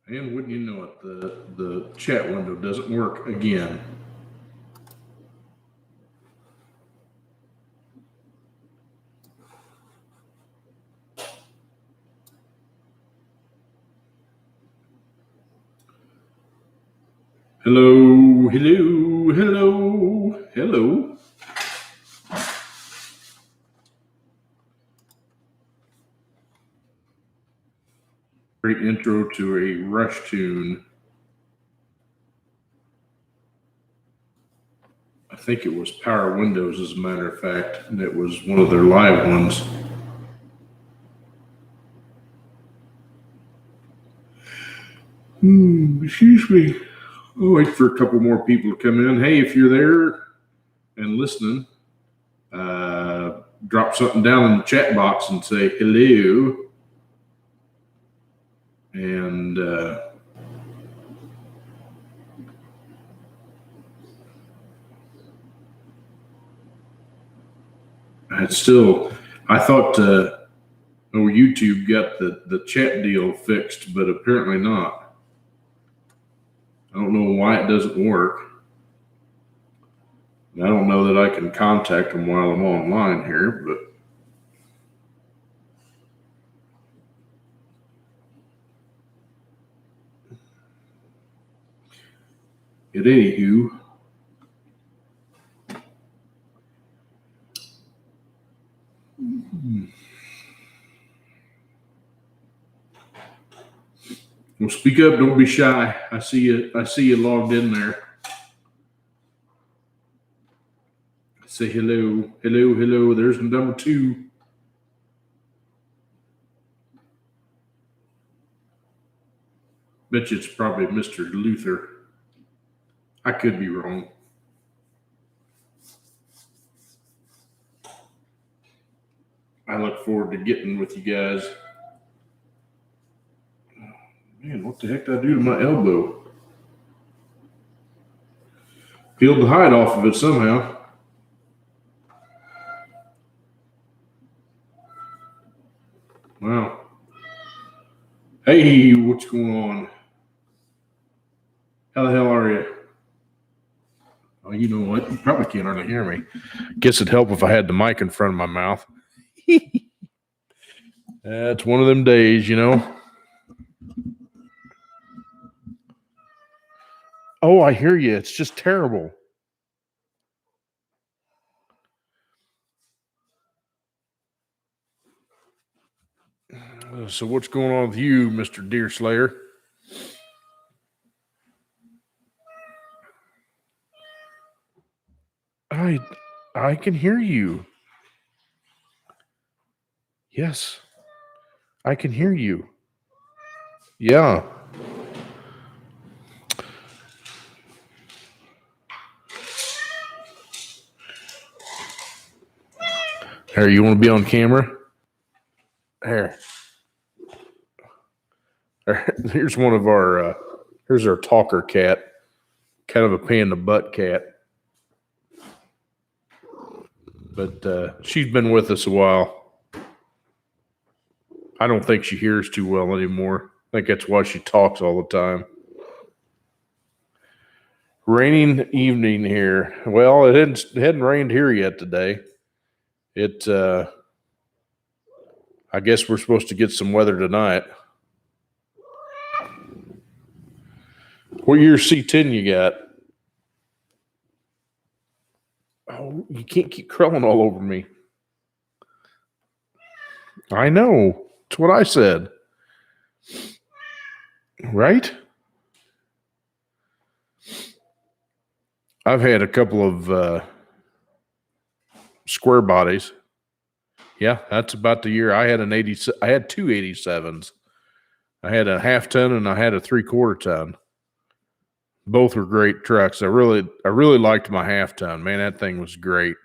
And wouldn't you know it, the chat window doesn't work again. Hello, hello, hello, hello. Great intro to a Rush tune. I think it was Power Windows, as a matter of fact, and it was one of their live ones. Excuse me. I'll wait for a couple more people to come in. Hey, if you're there and listening, drop something down in the chat box and say hello. And I thought YouTube got the chat deal fixed, but apparently not. I don't know why it doesn't work. I don't know that I can contact them while I'm online here, but at anywho, well, speak up. Don't be shy. I see you logged in there. Say hello, hello, hello. There's number 2. Bet you it's probably Mr. Luther. I could be wrong. I look forward to getting with you guys. Man, what the heck did I do to my elbow? Peeled the hide off of it somehow. Wow. Hey, what's going on? How the hell are you? Oh, you know what? You probably can't hardly hear me. Guess it'd help if I had the mic in front of my mouth. It's one of them days, you know. Oh, I hear you. It's just terrible. So what's going on with you, Mr. Deerslayer? I can hear you. Yes. I can hear you. Yeah. Here, you want to be on camera? Here. Here's one of our here's our talker cat. Kind of a pain in the butt cat. But she's been with us a while. I don't think she hears too well anymore. I think that's why she talks all the time. Raining evening here. Well, it hadn't rained here yet today. I guess we're supposed to get some weather tonight. What year C10 you got? Oh, you can't keep crawling all over me. I know. That's what I said. Right? I've had a couple of square bodies. Yeah, that's about the year. I had two 87s. I had a half ton and I had a 3/4 ton. Both were great trucks. I really liked my half ton. Man, that thing was great.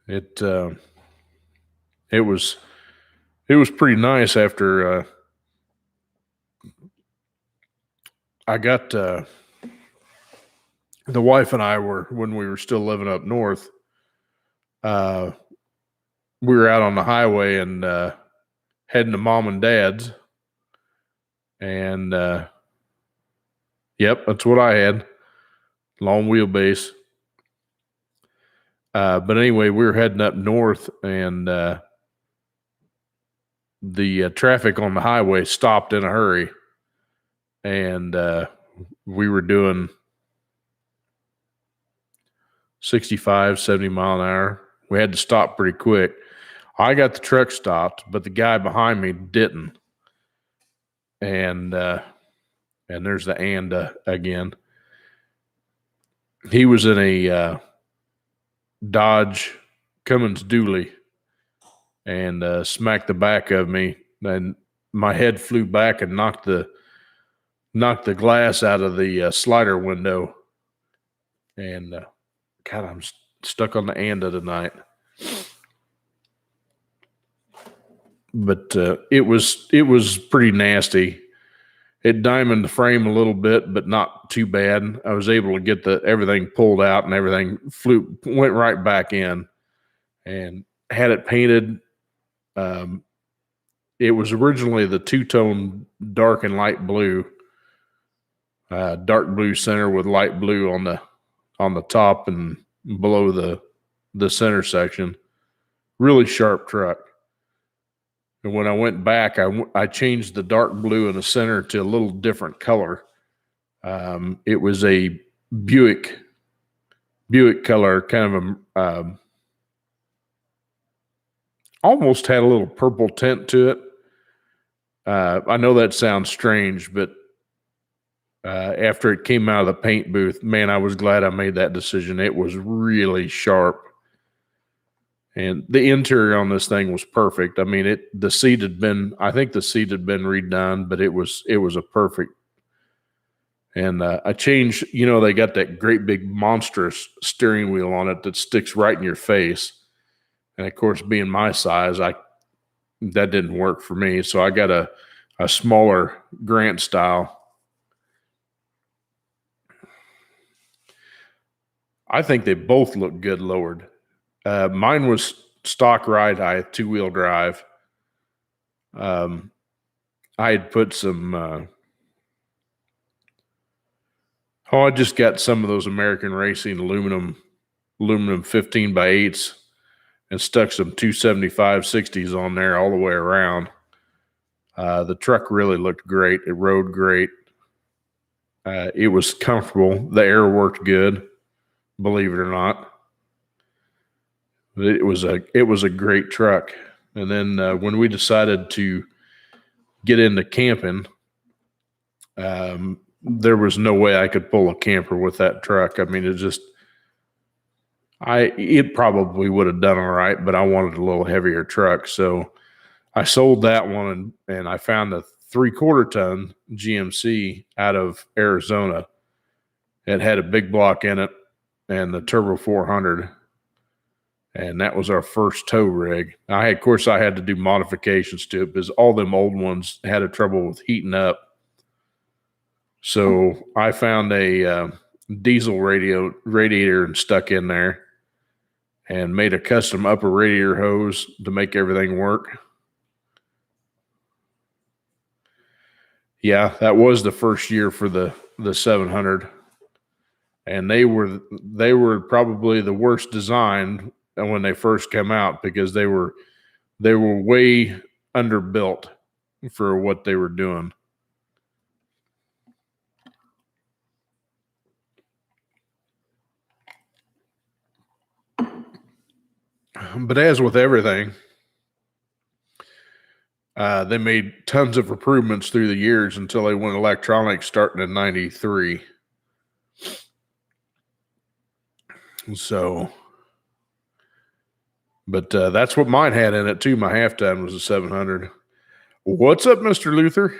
It was pretty nice after I got the wife and I when we were still living up north, we were out on the highway and heading to mom and dad's. And yep, that's what I had. Long wheelbase. But anyway, we were heading up north, and the traffic on the highway stopped in a hurry. And we were doing 65, 70 mile an hour. We had to stop pretty quick. I got the truck stopped, but the guy behind me didn't. And there's the and again. He was in a Dodge Cummins dually and smacked the back of me, and my head flew back and knocked the glass out of the slider window. And God, I'm stuck on the and tonight. But it was pretty nasty. It diamonded the frame a little bit, but not too bad. I was able to get everything pulled out, and everything went right back in, and had it painted. It was originally the two-tone dark and light blue, dark blue center with light blue on the top and below the center section. Really sharp truck. And when I went back, I changed the dark blue in the center to a little different color. It was a Buick color, kind of almost had a little purple tint to it. I know that sounds strange, but after it came out of the paint booth, man, I was glad I made that decision. It was really sharp. And the interior on this thing was perfect. I mean, I think the seat had been redone, but it was a perfect. And I changed, they got that great big monstrous steering wheel on it that sticks right in your face. And of course, being my size, that didn't work for me. So I got a smaller Grant style. I think they both look good lowered. Mine was stock ride height, 2-wheel drive. I had put some, I just got some of those American Racing aluminum 15x8s and stuck some 275/60s on there all the way around. The truck really looked great. It rode great. It was comfortable. The air worked good, believe it or not. It was a great truck. And then when we decided to get into camping, there was no way I could pull a camper with that truck. I mean, it probably would have done all right, but I wanted a little heavier truck. So I sold that one and I found a 3/4 ton GMC out of Arizona. It had a big block in it and the Turbo 400. And that was our first tow rig. Of course, I had to do modifications to it because all them old ones had a trouble with heating up. So I found a diesel radiator and stuck in there and made a custom upper radiator hose to make everything work. Yeah, that was the first year for the 700. And they were probably the worst designed when they first came out because they were way underbuilt for what they were doing. But as with everything, they made tons of improvements through the years until they went electronic starting in 93. So, but that's what mine had in it too. My half-ton was a 700. What's up, Mr. Luther?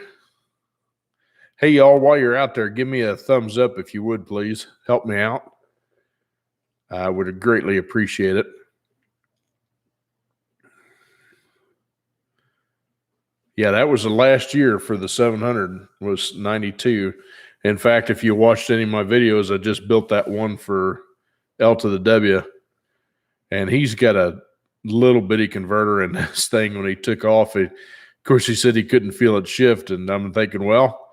Hey, y'all, while you're out there, give me a thumbs up if you would, please. Help me out. I would greatly appreciate it. Yeah, that was the last year for the 700 was 92. In fact, if you watched any of my videos, I just built that one for L to the W. and he's got a little bitty converter in this thing. When he took off, of course, he said he couldn't feel it shift, and I'm thinking, well,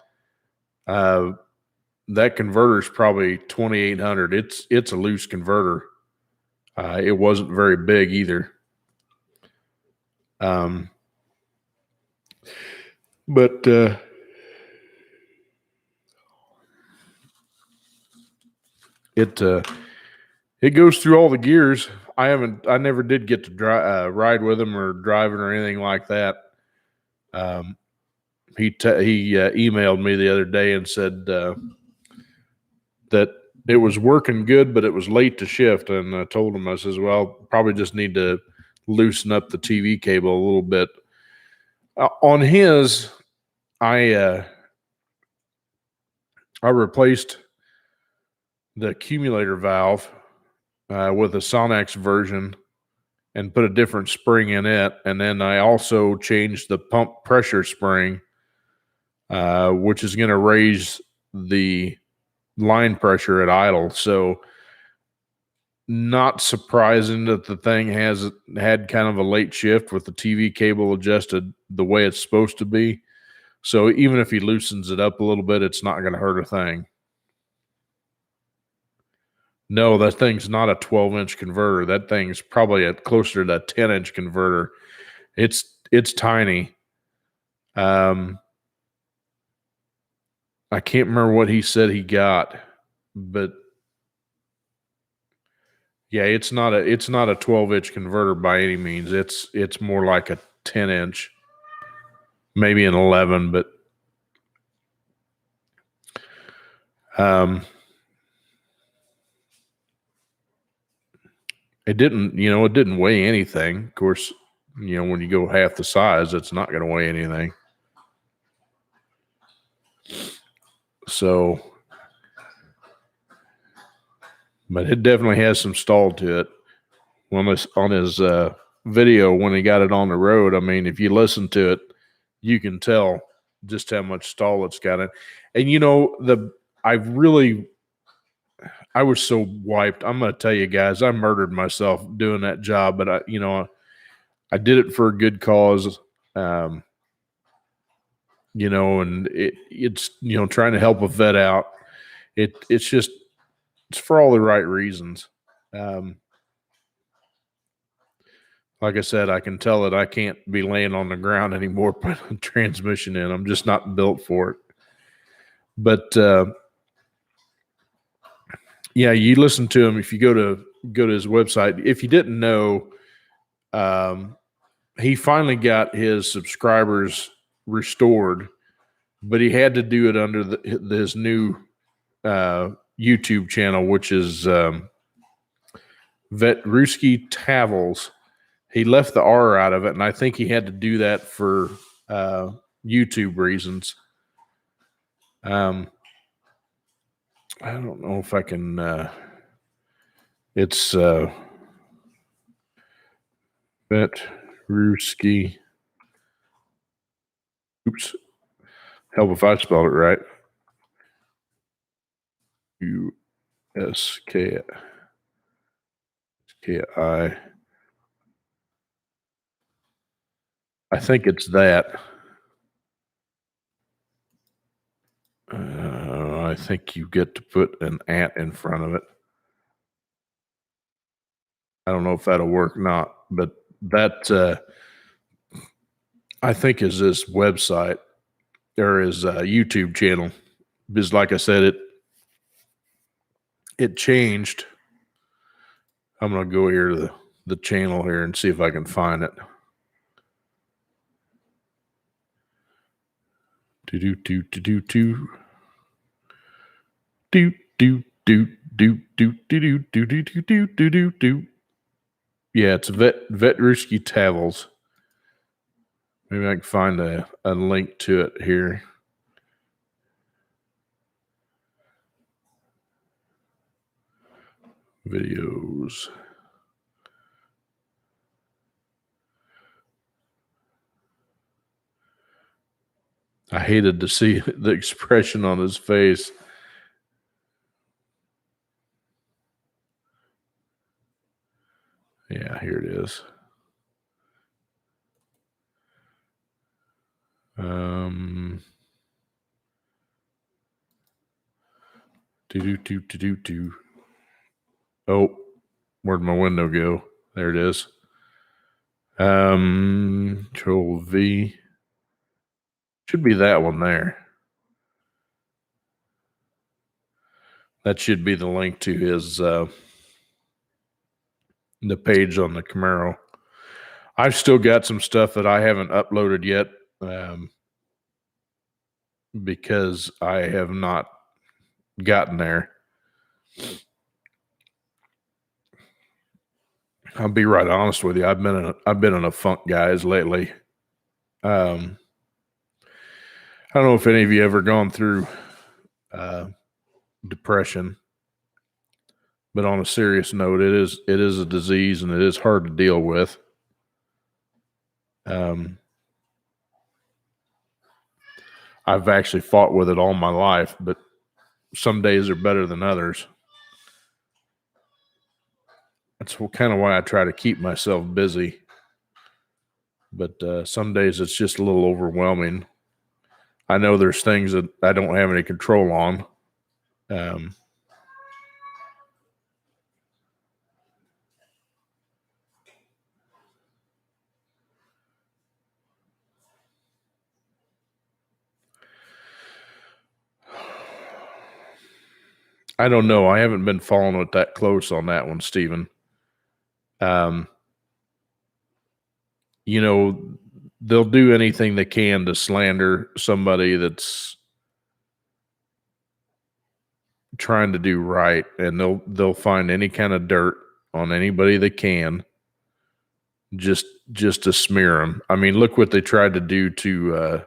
that converter is probably 2800. It's a loose converter. It wasn't very big either. But it goes through all the gears. I never did get to ride with him or drive it or anything like that. He emailed me the other day and said that it was working good, but it was late to shift. And I told him, I says, well, probably just need to loosen up the TV cable a little bit. On his, I replaced the accumulator valve with a Sonax version and put a different spring in it. And then I also changed the pump pressure spring, which is going to raise the line pressure at idle. So not surprising that the thing had kind of a late shift with the TV cable adjusted the way it's supposed to be. So even if he loosens it up a little bit, it's not going to hurt a thing. No, that thing's not a 12-inch converter. That thing's probably closer to that 10-inch converter. It's tiny. I can't remember what he said he got, but yeah, it's not a 12-inch converter by any means. It's more like a 10-inch, maybe an 11, but it didn't weigh anything. Of course, when you go half the size, it's not going to weigh anything. So, but it definitely has some stall to it. On his video when he got it on the road, I mean, if you listen to it, you can tell just how much stall it's got in. And I was so wiped. I'm going to tell you guys, I murdered myself doing that job, but I did it for a good cause. And it's trying to help a vet out. It's for all the right reasons. Like I said, I can tell that I can't be laying on the ground anymore, putting a transmission in. I'm just not built for it. But yeah, you listen to him if you go to his website. If you didn't know, he finally got his subscribers restored, but he had to do it under his new YouTube channel, which is Vetruski Tavels. He left the R out of it, and I think he had to do that for YouTube reasons. I don't know if I can. It's Vetruski. Oops. Help if I spelled it right. USKI. I think it's that. I think you get to put an @ in front of it. I don't know if that'll work or not, but that I think is this website or his YouTube channel. Because like I said, it changed. I'm going to go here to the channel here and see if I can find it. Yeah, it's Vetruski Tavels. Maybe I can find a link to it here. Videos. I hated to see the expression on his face. Yeah, here it is. Oh, where'd my window go? There it is. Control V. Should be that one there. That should be the link to his the page on the Camaro. I've still got some stuff that I haven't uploaded yet because I have not gotten there. I'll be right honest with you. I've been in a funk, guys, lately. I don't know if any of you ever gone through depression, but on a serious note, it is a disease and it is hard to deal with. I've actually fought with it all my life, but some days are better than others. That's kind of why I try to keep myself busy. But some days it's just a little overwhelming. I know there's things that I don't have any control on. I don't know. I haven't been following it that close on that one, Stephen. You know, they'll do anything they can to slander somebody that's trying to do right, and they'll find any kind of dirt on anybody they can just to smear them. I mean, look what they tried to do to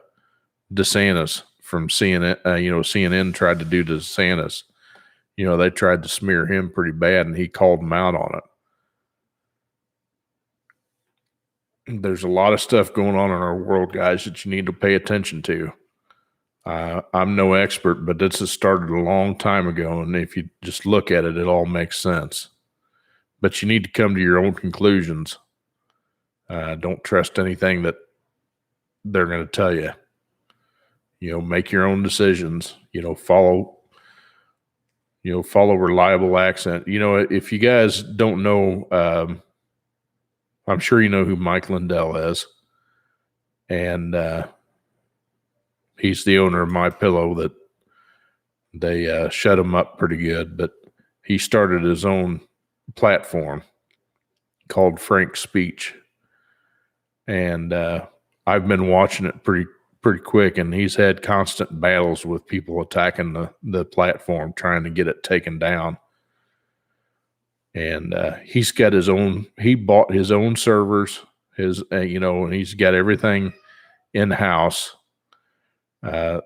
DeSantis from CNN. CNN tried to do to DeSantis. They tried to smear him pretty bad, and he called them out on it. There's a lot of stuff going on in our world, guys, that you need to pay attention to. I'm no expert, but this has started a long time ago, and if you just look at it, it all makes sense. But you need to come to your own conclusions. Don't trust anything that they're going to tell you. Make your own decisions. Follow reliable accent. If you guys don't know, I'm sure you know who Mike Lindell is. And he's the owner of MyPillow. That they shut him up pretty good, but he started his own platform called Frank Speech. And I've been watching it pretty quick, and he's had constant battles with people attacking the platform, trying to get it taken down. And he's got he bought his own servers, and he's got everything in-house. The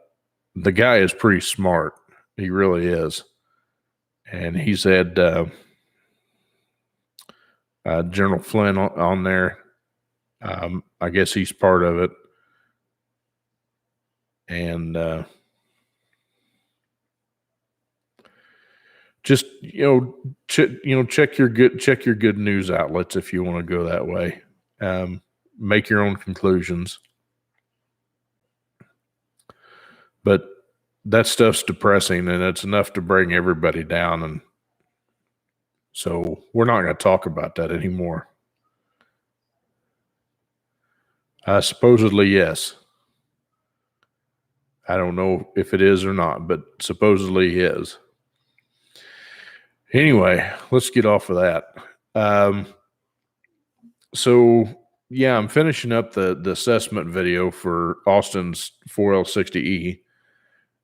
guy is pretty smart. He really is. And he's had General Flynn on there. I guess he's part of it. And just check your good news outlets if you want to go that way. Make your own conclusions. But that stuff's depressing, and it's enough to bring everybody down. And so we're not going to talk about that anymore. Supposedly, yes. I don't know if it is or not, but supposedly is. Anyway, let's get off of that. So yeah, I'm finishing up the assessment video for Austin's 4L60E,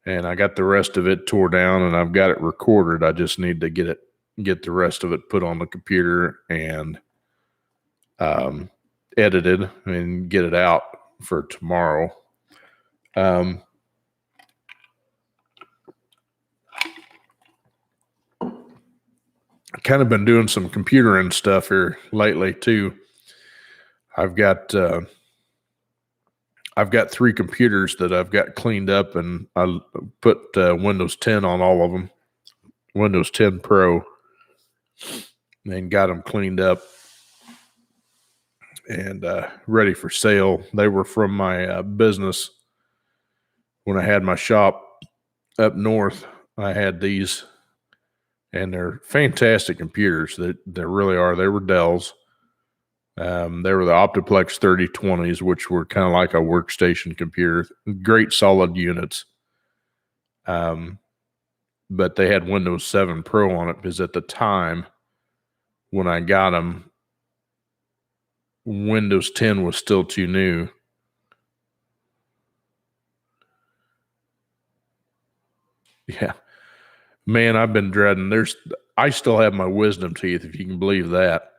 and I got the rest of it tore down, and I've got it recorded. I just need to get the rest of it put on the computer and edited and get it out for tomorrow. Kind of been doing some computering stuff here lately too. I've got 3 computers that I've got cleaned up, and I put Windows 10 on all of them, Windows 10 Pro, and got them cleaned up. and ready for sale. They were from my business when I had my shop up north. I had these, and they're fantastic computers. They really are. They were Dells. They were the Optiplex 3020s, which were kind of like a workstation computer. Great solid units. But they had Windows 7 Pro on it because at the time when I got them, Windows 10 was still too new. Yeah. Man, I've been dreading. I still have my wisdom teeth, if you can believe that.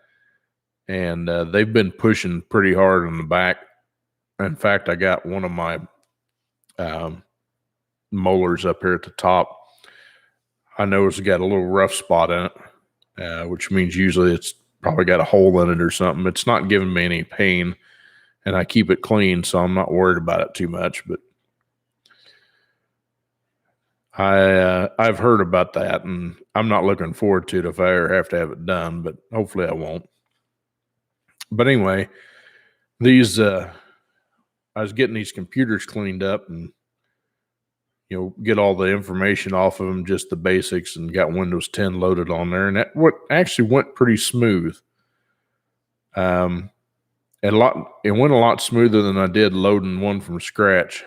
And they've been pushing pretty hard on the back. In fact, I got one of my molars up here at the top. I know it's got a little rough spot in it, which means usually it's probably got a hole in it or something. It's not giving me any pain, and I keep it clean, so I'm not worried about it too much. But I've heard about that, and I'm not looking forward to it if I ever have to have it done, but hopefully I won't. But anyway, I was getting these computers cleaned up and, get all the information off of them, just the basics, and got Windows 10 loaded on there. And that actually went pretty smooth. It went a lot smoother than I did loading one from scratch.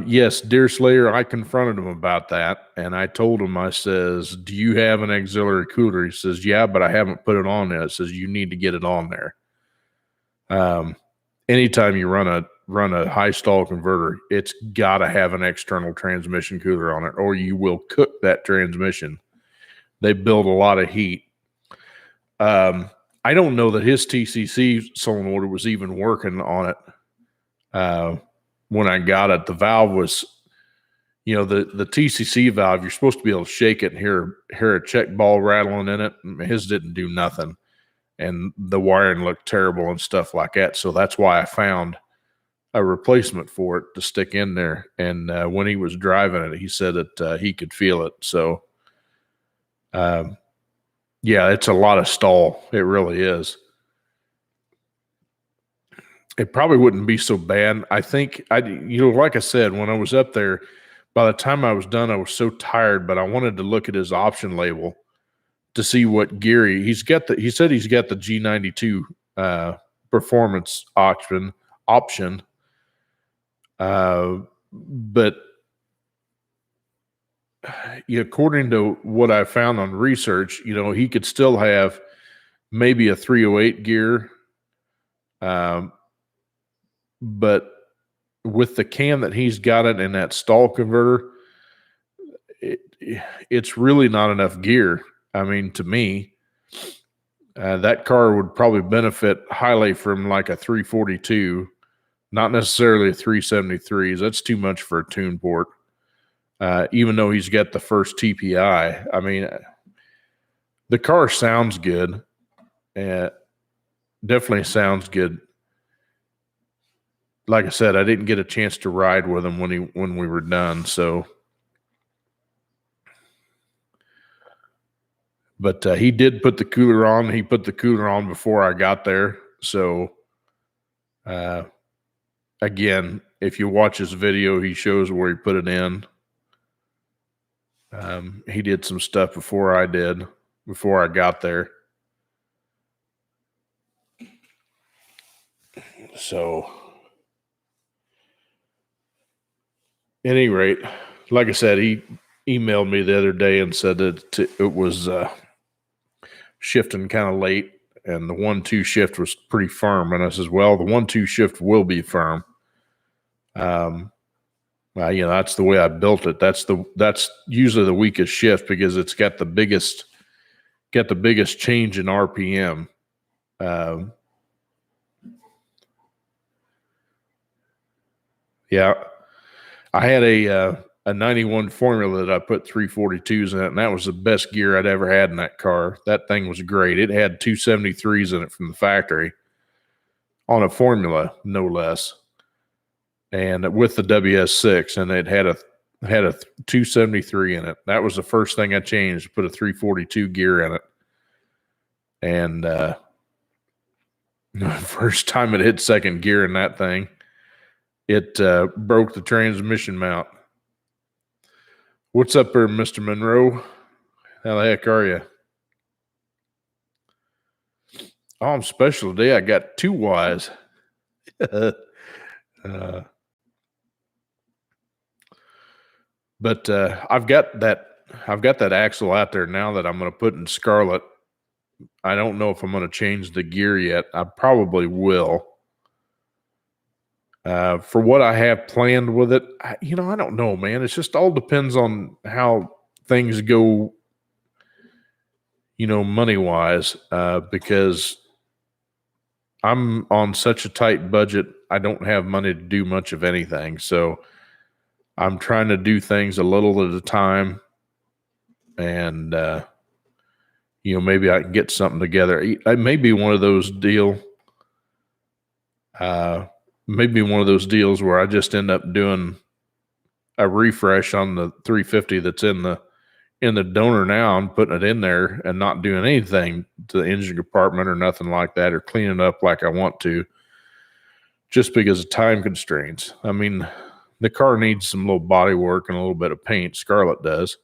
Yes, Deerslayer, I confronted him about that, and I told him, I says, do you have an auxiliary cooler? He says, yeah, but I haven't put it on yet. It says, you need to get it on there. Anytime you run a high stall converter, it's got to have an external transmission cooler on it, or you will cook that transmission. They build a lot of heat. I don't know that his TCC solenoid was even working on it. When I got it, the valve was, the TCC valve, you're supposed to be able to shake it and hear a check ball rattling in it. His didn't do nothing. And the wiring looked terrible and stuff like that. So that's why I found a replacement for it to stick in there. And when he was driving it, he said that he could feel it. So, yeah, it's a lot of stall. It really is. It probably wouldn't be so bad. I think like I said, when I was up there, by the time I was done, I was so tired, but I wanted to look at his option label to see what gear he said he's got the G92 performance option. But according to what I found on research, he could still have maybe a 308 gear. But with the cam that he's got it in that stall converter, it's really not enough gear. I mean, to me, that car would probably benefit highly from like a 342, not necessarily a 373s. That's too much for a tune port. Even though he's got the first TPI, I mean, the car sounds good. Definitely sounds good. Like I said, I didn't get a chance to ride with him when we were done. So, but he did put the cooler on. He put the cooler on before I got there. So, again, if you watch his video, he shows where he put it in. He did some stuff before I got there. So, at any rate, like I said, he emailed me the other day and said that it was shifting kind of late, and the 1-2 shift was pretty firm. And I says, well, the 1-2 shift will be firm. That's the way I built it. That's usually the weakest shift because it's got the biggest change in RPM. Yeah, I had a 91 Formula that I put 342s in it, and that was the best gear I'd ever had in that car. That thing was great. It had 273s in it from the factory on a Formula, no less. and with the WS6, and it had a 273 in it. That was the first thing I changed, put a 342 gear in it. And first time it hit second gear in that thing, it broke the transmission mount. What's up there, Mr. Monroe? How the heck are you? Oh, I'm special today. I got 2 Ys. But I've got that axle out there now that I'm going to put in Scarlet. I don't know if I'm going to change the gear yet. I probably will. For what I have planned with it, I don't know, man. It's just all depends on how things go, money-wise, because I'm on such a tight budget. I don't have money to do much of anything. So I'm trying to do things a little at a time, and maybe I can get something together. It may be one of those deals where I just end up doing a refresh on the 350 that's in the donor now and putting it in there and not doing anything to the engine compartment or nothing like that, or cleaning up like I want to, just because of time constraints. I mean, the car needs some little body work and a little bit of paint. Scarlet does.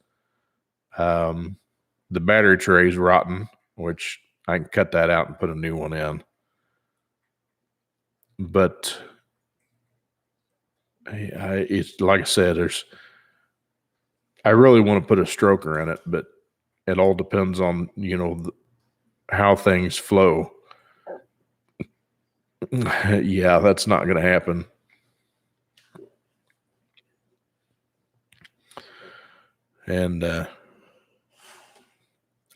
The battery tray is rotten, which I can cut that out and put a new one in. But it's like I said, I really want to put a stroker in it, but it all depends on, how things flow. Yeah, that's not going to happen. And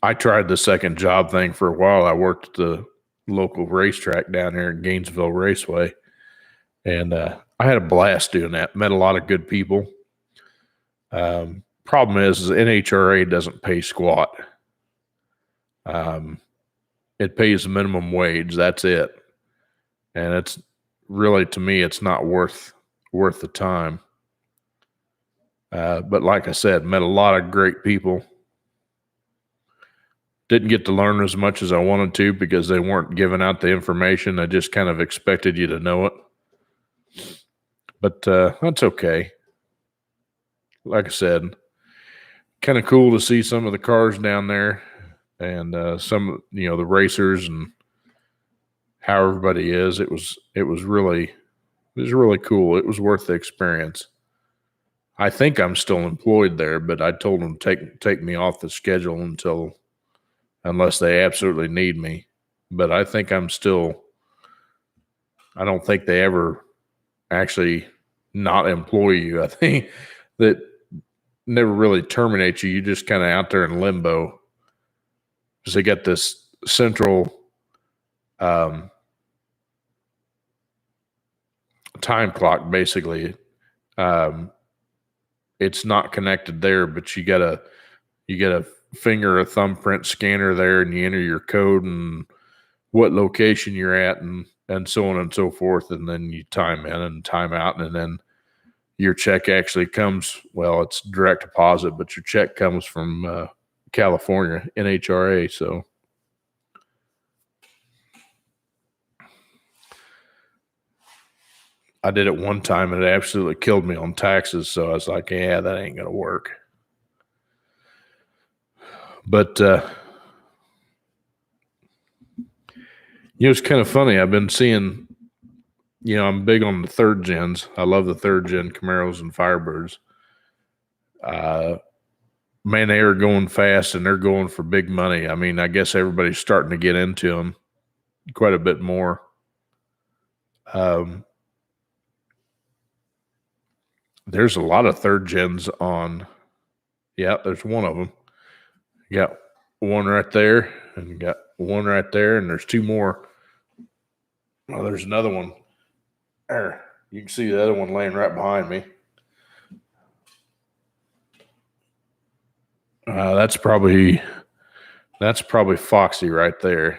I tried the second job thing for a while. I worked at the local racetrack down here in Gainesville Raceway, and I had a blast doing that. Met a lot of good people. Problem is NHRA doesn't pay squat. It pays minimum wage. That's it. And it's really, to me, it's not worth the time. But like I said, met a lot of great people. Didn't get to learn as much as I wanted to because they weren't giving out the information. I just kind of expected you to know it. But that's okay. Like I said, kind of cool to see some of the cars down there, and some, the racers and how everybody is. It was really cool. It was worth the experience. I think I'm still employed there, but I told them to take me off the schedule unless they absolutely need me. But I think I don't think they ever actually not employ you. I think that never really terminate you. You just kind of out there in limbo. Because they got this central time clock, basically. It's not connected there, but you got a finger or thumbprint scanner there, and you enter your code and what location you're at, and so on and so forth, and then you time in and time out, and then your check actually comes. Well, it's direct deposit, but your check comes from California, NHRA. So I did it one time, and it absolutely killed me on taxes. So I was like, yeah, that ain't going to work. But, it's kind of funny. I've been seeing, I'm big on the third gens. I love the third gen Camaros and Firebirds. Man, they are going fast, and they're going for big money. I mean, I guess everybody's starting to get into them quite a bit more. There's a lot of third gens on. Yeah, there's one of them. You got one right there, and you got one right there, and there's 2 more. Oh, there's another one. There. You can see the other one laying right behind me. That's probably Foxy right there.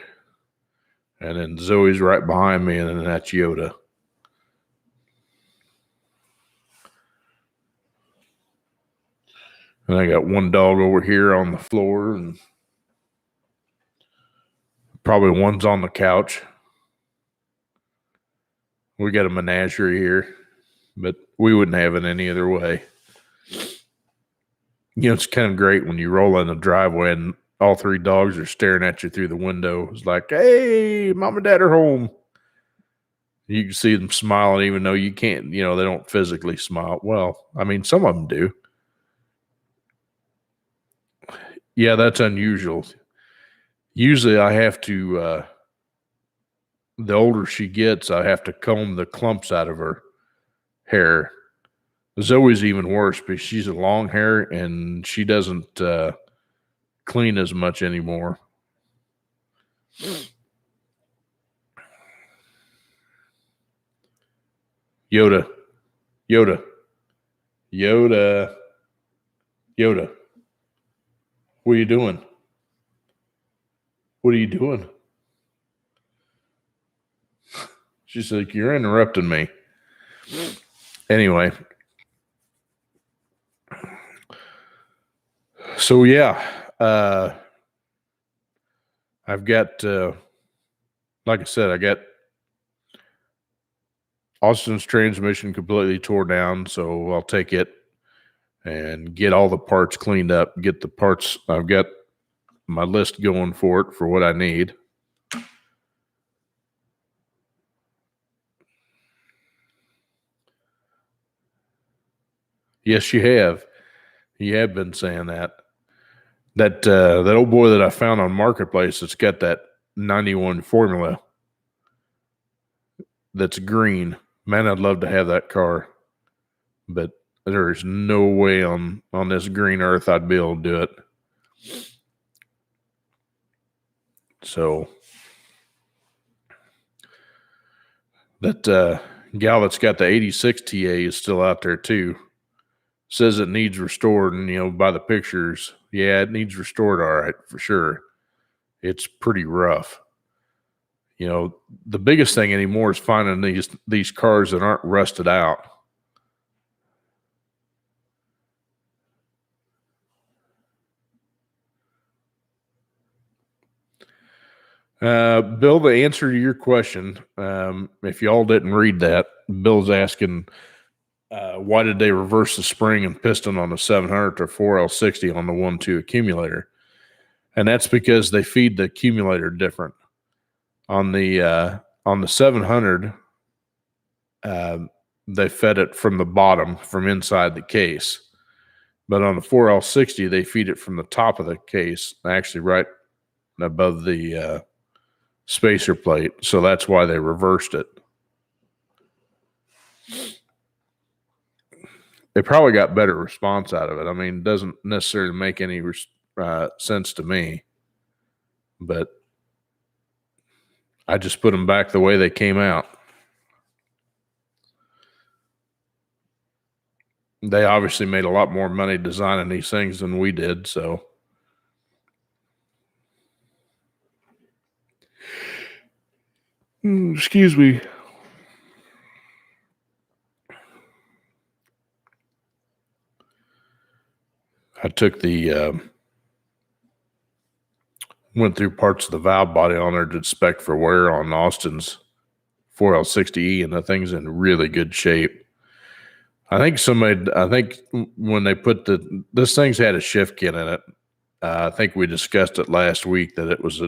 And then Zoe's right behind me, and then that's Yoda. And I got one dog over here on the floor, and probably one's on the couch. We got a menagerie here, but we wouldn't have it any other way. You know, it's kind of great when you roll in the driveway and all three dogs are staring at you through the window. It's like, hey, mom and dad are home. You can see them smiling, even though you can't, they don't physically smile. Well, I mean, some of them do. Yeah, that's unusual. Usually I have to, the older she gets, I have to comb the clumps out of her hair. Zoe's even worse because she's a long hair and she doesn't clean as much anymore. Yoda. What are you doing? What are you doing? She's like, you're interrupting me. Anyway. So, yeah. I've got, like I said, I got Austin's transmission completely tore down. So I'll take it and get all the parts cleaned up, get the parts. I've got my list going for it for what I need. Yes, you have. You have been saying that. That old boy that I found on Marketplace that's got that 91 formula that's green. Man, I'd love to have that car. But there is no way on this green earth I'd be able to do it. So that gal that's got the 86 TA is still out there too. Says it needs restored, and by the pictures, yeah, it needs restored, all right, for sure. It's pretty rough. The biggest thing anymore is finding these cars that aren't rusted out. Bill, the answer to your question, if y'all didn't read that, Bill's asking, why did they reverse the spring and piston on the 700 to 4L60 on the 1.2 accumulator? And that's because they feed the accumulator different. On the 700, they fed it from the bottom, from inside the case. But on the 4L60, they feed it from the top of the case, actually right above the spacer plate. So that's why they reversed it. They probably got better response out of it. I mean, it doesn't necessarily make any sense to me, but I just put them back the way they came out. They obviously made a lot more money designing these things than we did, so. Excuse me. I took went through parts of the valve body on there, did spec for wear on Austin's 4L60E, and the thing's in really good shape. I think when they put this thing's had a shift kit in it. I think we discussed it last week that it was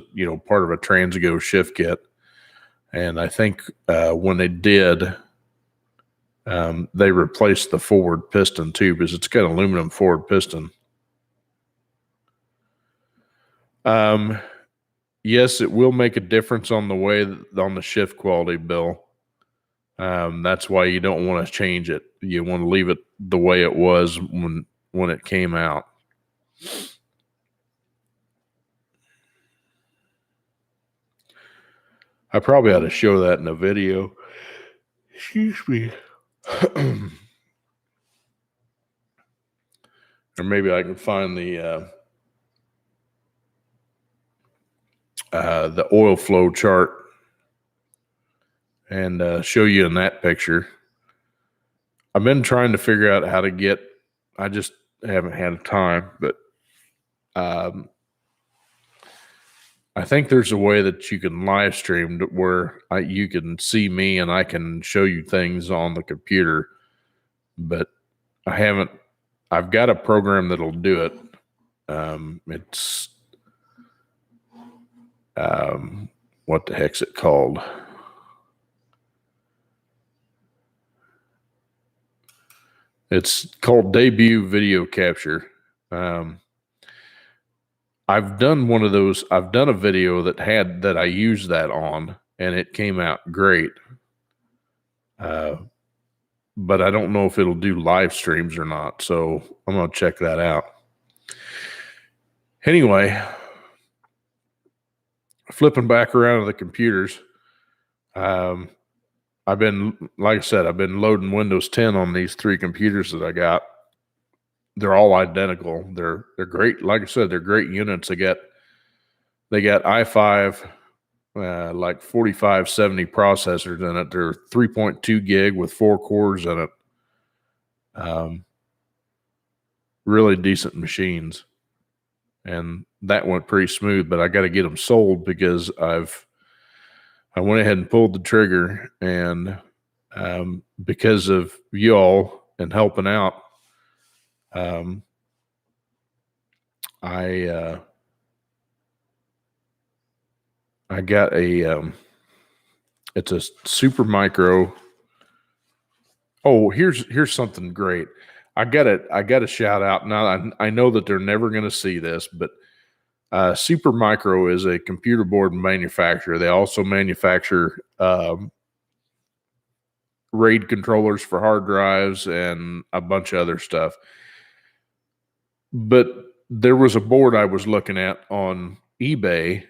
part of a Transgo shift kit. And I think when they did, they replaced the forward piston too, because it's got an aluminum forward piston. Yes, it will make a difference on the shift quality, Bill. That's why you don't want to change it. You want to leave it the way it was when it came out. I probably ought to show that in a video. Excuse me. Or maybe I can find the oil flow chart and show you in that picture. I've been trying to figure out how to get. I just haven't had time, but I think there's a way that you can live stream where you can see me and I can show you things on the computer, but I've got a program that'll do it. It's, what the heck's it called? It's called Debut Video Capture. I've done one of those. I've done a video that I used that on, and it came out great. But I don't know if it'll do live streams or not. So I'm going to check that out. Anyway, flipping back around to the computers. I've been, like I said, I've been loading Windows 10 on these 3 computers that I got. They're all identical. They're great. Like I said, they're great units. They got i5, like 4570 processors in it. They're 3.2 gig with 4 cores in it. Really decent machines. And that went pretty smooth, but I got to get them sold because I went ahead and pulled the trigger, and because of y'all and helping out, I got a it's a Super Micro. Oh, here's something great. I got a shout out. Now I know that they're never going to see this, but Super Micro is a computer board manufacturer. They also manufacture RAID controllers for hard drives and a bunch of other stuff. But there was a board I was looking at on eBay,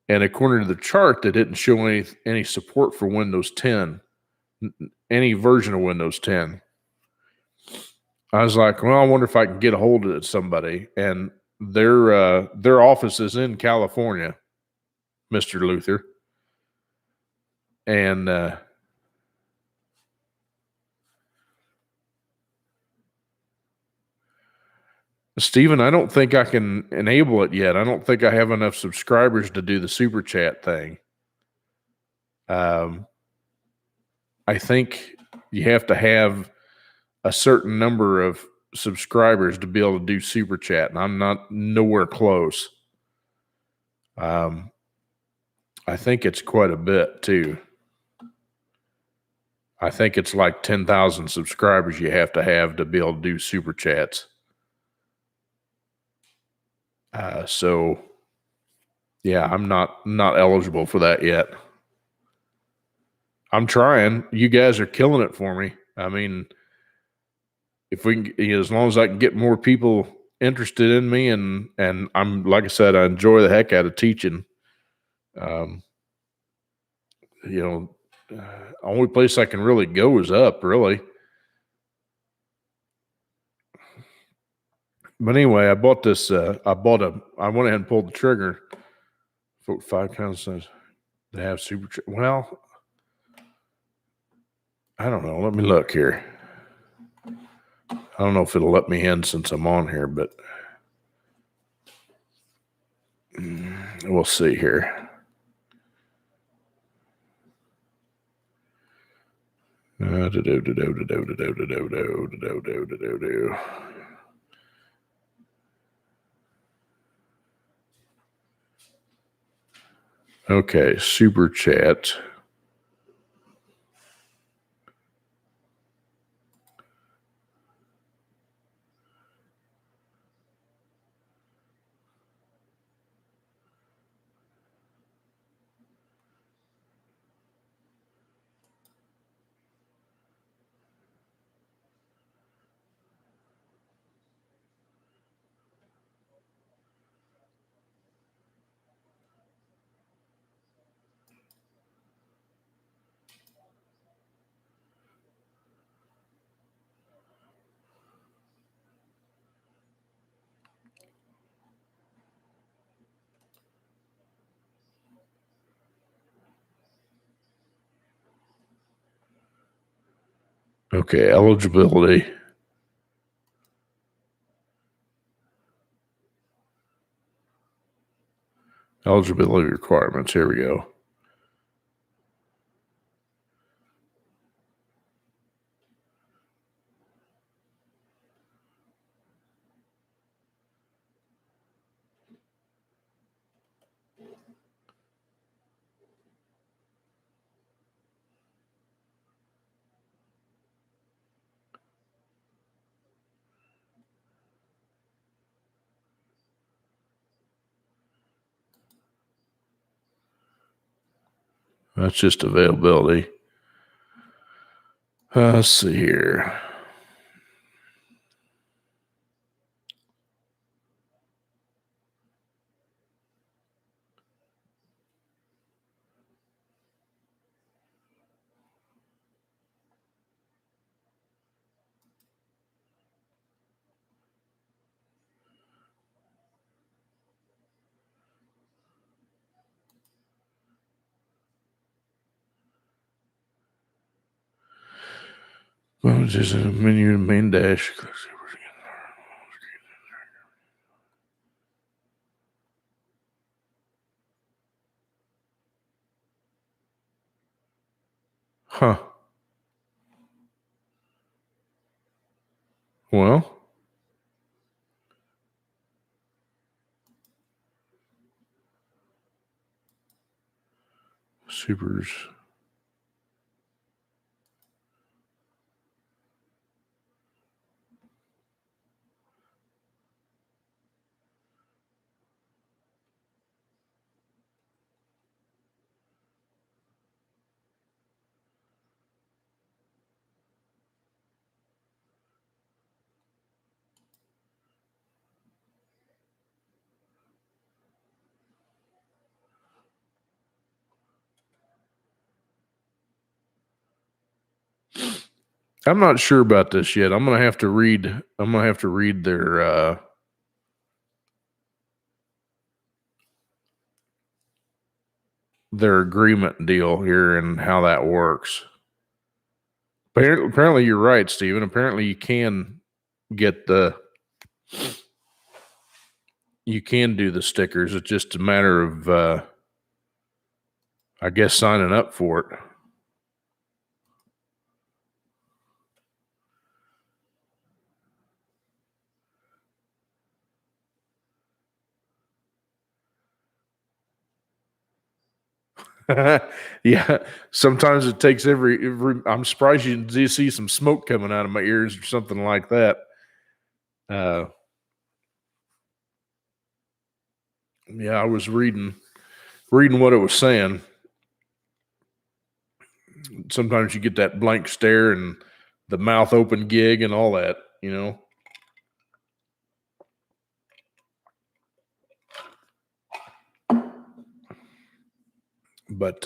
and according to the chart, they didn't show any support for Windows 10, any version of Windows 10. I was like, well, I wonder if I can get a hold of somebody. And their office is in California, Mr. Luther. And Steven, I don't think I can enable it yet. I don't think I have enough subscribers to do the super chat thing. I think you have to have a certain number of subscribers to be able to do super chat, and I'm not nowhere close. I think it's quite a bit too. I think it's like 10,000 subscribers you have to be able to do super chats. So yeah, I'm not eligible for that yet. I'm trying. You guys are killing it for me. I mean, if we can, as long as I can get more people interested in me, and I'm, like I said, I enjoy the heck out of teaching. Only place I can really go is up, really. But anyway, I bought this. I went ahead and pulled the trigger. 5 pounds. They have super. Well, I don't know. Let me look here. I don't know if it'll let me in since I'm on here, but we'll see here. Okay, super chat. Okay, eligibility. Eligibility requirements. Here we go. That's just availability. Let's see here. Well, just a menu main dash. Huh. Well, supers. I'm not sure about this yet. I'm gonna have to read their agreement deal here and how that works. Apparently you're right, Stephen. Apparently you can do the stickers. It's just a matter of I guess signing up for it. Yeah, sometimes it takes every. I'm surprised you didn't see some smoke coming out of my ears or something like that. Yeah, I was reading what it was saying. Sometimes you get that blank stare and the mouth open gig and all that, you know. But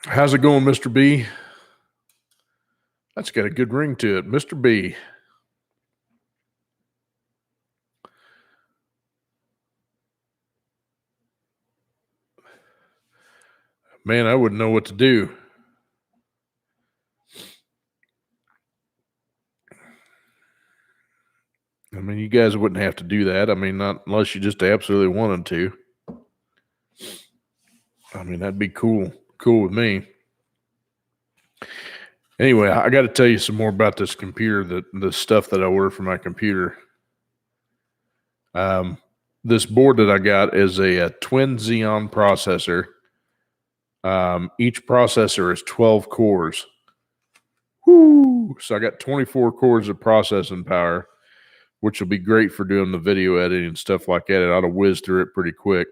how's it going, Mr. B? That's got a good ring to it, Mr. B. Man, I wouldn't know what to do. I mean, you guys wouldn't have to do that. I mean, not unless you just absolutely wanted to. I mean, that'd be cool with me. Anyway, I got to tell you some more about this computer, the stuff that I ordered for my computer. This board that I got is a twin Xeon processor. Each processor is 12 cores. Woo! So I got 24 cores of processing power, which will be great for doing the video editing and stuff like that. It ought to whiz through it pretty quick.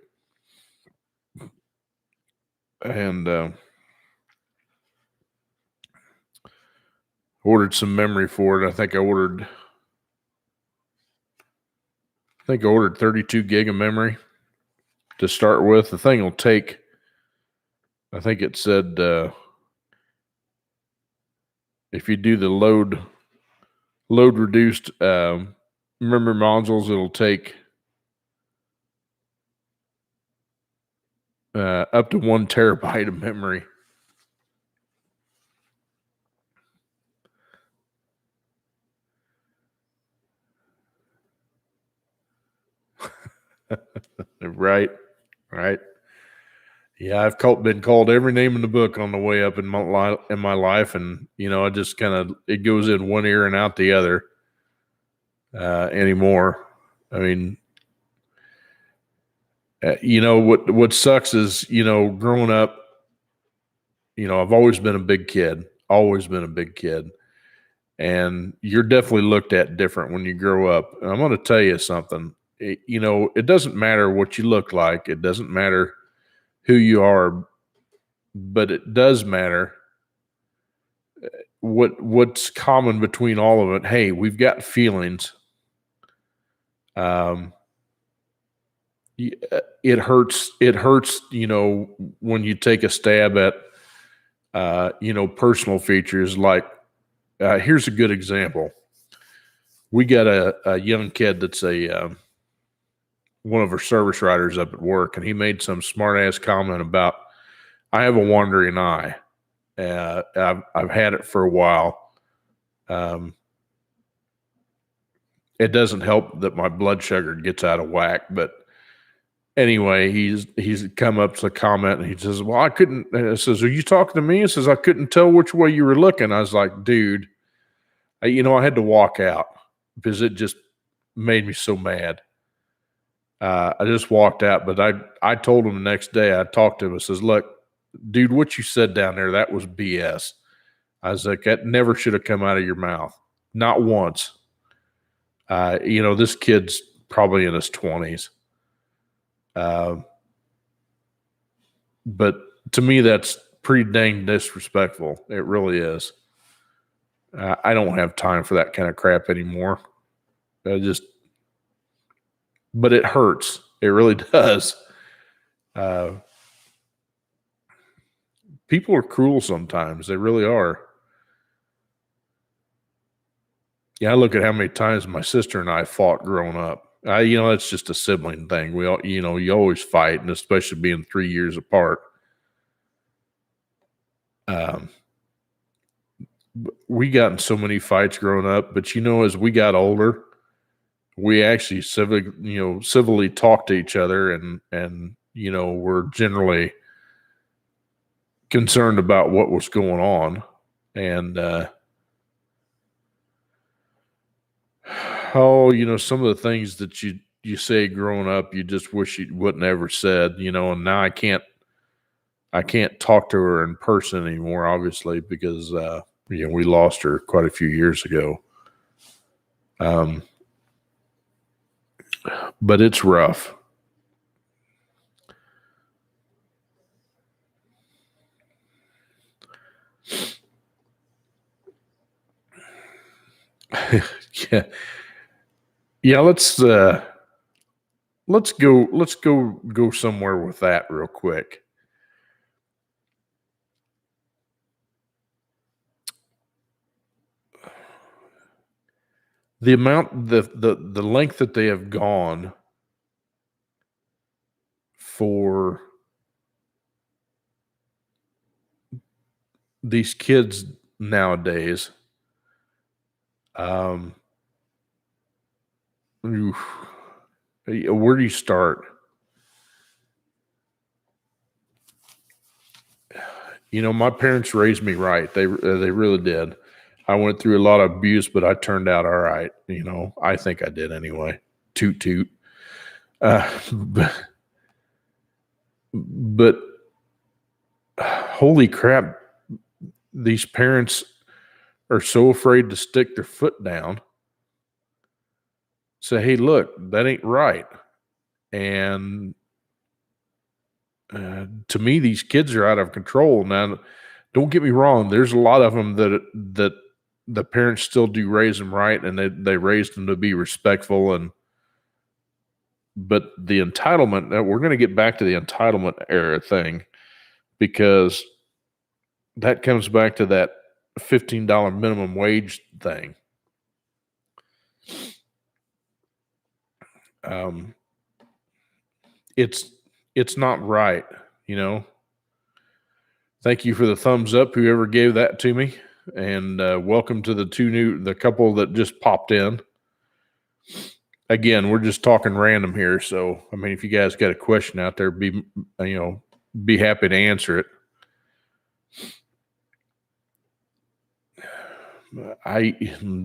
And ordered some memory for it. I think I ordered 32 gig of memory to start with. The thing will take, I think it said, if you do the load reduced memory modules, it'll take up to 1 terabyte of memory. Right. Right. Yeah, been called every name in the book on the way up in my life, and I just kind of it goes in one ear and out the other anymore. I mean, what sucks is growing up. I've always been a big kid, and you're definitely looked at different when you grow up. And I'm going to tell you something. It doesn't matter what you look like. It doesn't matter who you are, but it does matter what's common between all of it. Hey, we've got feelings. It hurts. It hurts. When you take a stab at, personal features. Like, here's a good example. We got a young kid that's one of our service riders up at work, and he made some smart ass comment about, I have a wandering eye. I've had it for a while. It doesn't help that my blood sugar gets out of whack, but anyway, he's come up to a comment, and he says, well, I couldn't, says, are you talking to me? He says, I couldn't tell which way you were looking. I was like, dude, I had to walk out because it just made me so mad. I just walked out, but I told him the next day, I talked to him, I says, look, dude, what you said down there, that was BS. I was like, that never should have come out of your mouth. Not once. This kid's probably in his 20s. But to me, that's pretty dang disrespectful. It really is. I don't have time for that kind of crap anymore. But it hurts. It really does. People are cruel sometimes. They really are. Yeah, I look at how many times my sister and I fought growing up. That's just a sibling thing. We all, you always fight, and especially being 3 years apart. We got in so many fights growing up, but as we got older, we actually civilly talked to each other, and we're generally concerned about what was going on. And some of the things that you say growing up, you just wish you wouldn't ever said, and now I can't talk to her in person anymore, obviously, because we lost her quite a few years ago. But it's rough. Yeah. Yeah, let's go somewhere with that real quick. The amount, the length that they have gone for these kids nowadays, where do you start? My parents raised me right. They really did. I went through a lot of abuse, but I turned out all right. I think I did anyway. Toot toot. But holy crap, these parents are so afraid to stick their foot down. Say, hey, look, that ain't right. And to me, these kids are out of control. Now, don't get me wrong. There's a lot of them that the parents still do raise them right, and they raised them to be respectful. But the entitlement, we're going to get back to the entitlement era thing, because that comes back to that $15 minimum wage thing. It's not right, Thank you for the thumbs up, whoever gave that to me, and welcome to the couple that just popped in. again, we're just talking random here. So, I mean, if you guys got a question out there, be happy to answer it.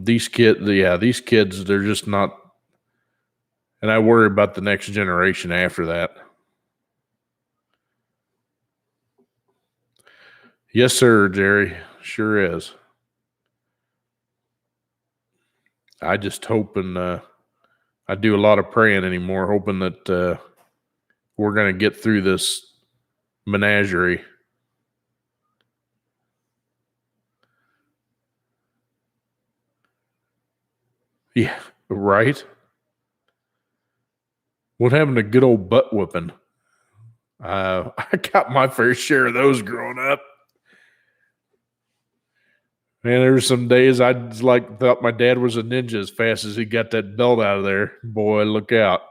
These kids, they're just not, and I worry about the next generation after that. Yes, sir, Jerry. Sure is. I just hoping, I do a lot of praying anymore, hoping that we're going to get through this menagerie. Yeah, right. What happened to good old butt whooping? I got my fair share of those growing up. Man, there were some days I thought my dad was a ninja as fast as he got that belt out of there. Boy, look out.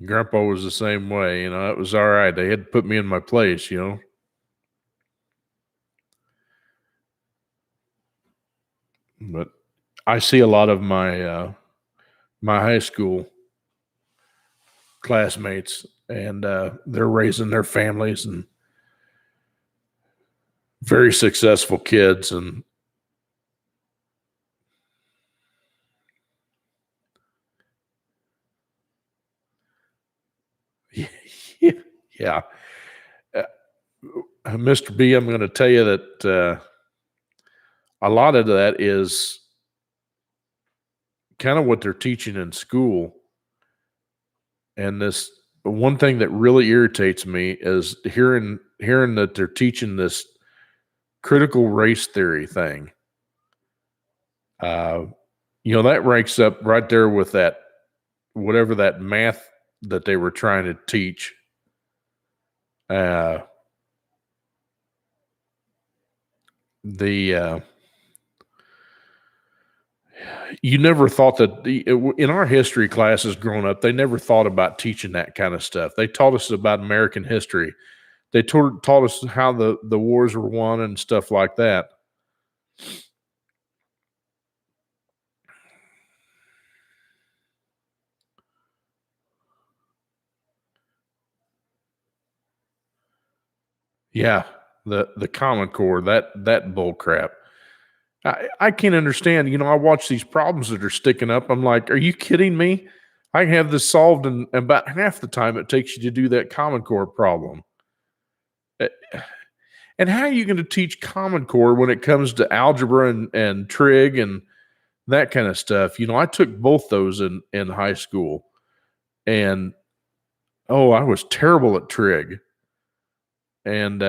Grandpa was the same way, it was all right. They had to put me in my place, But I see a lot of my my high school classmates, and they're raising their families and very successful kids, and yeah. Mr. B, I'm going to tell you that a lot of that is kind of what they're teaching in school. And this one thing that really irritates me is hearing that they're teaching this critical race theory thing. That ranks up right there with that, whatever that math that they were trying to teach. You never thought that in our history classes growing up, they never thought about teaching that kind of stuff. They taught us about American history. They taught us how the wars were won and stuff like that. Yeah, the Common Core, that bull crap. I can't understand. I watch these problems that are sticking up. I'm like, are you kidding me? I can have this solved in about half the time it takes you to do that Common Core problem. And how are you going to teach Common Core when it comes to algebra and trig and that kind of stuff? I took both those in high school, and I was terrible at trig. And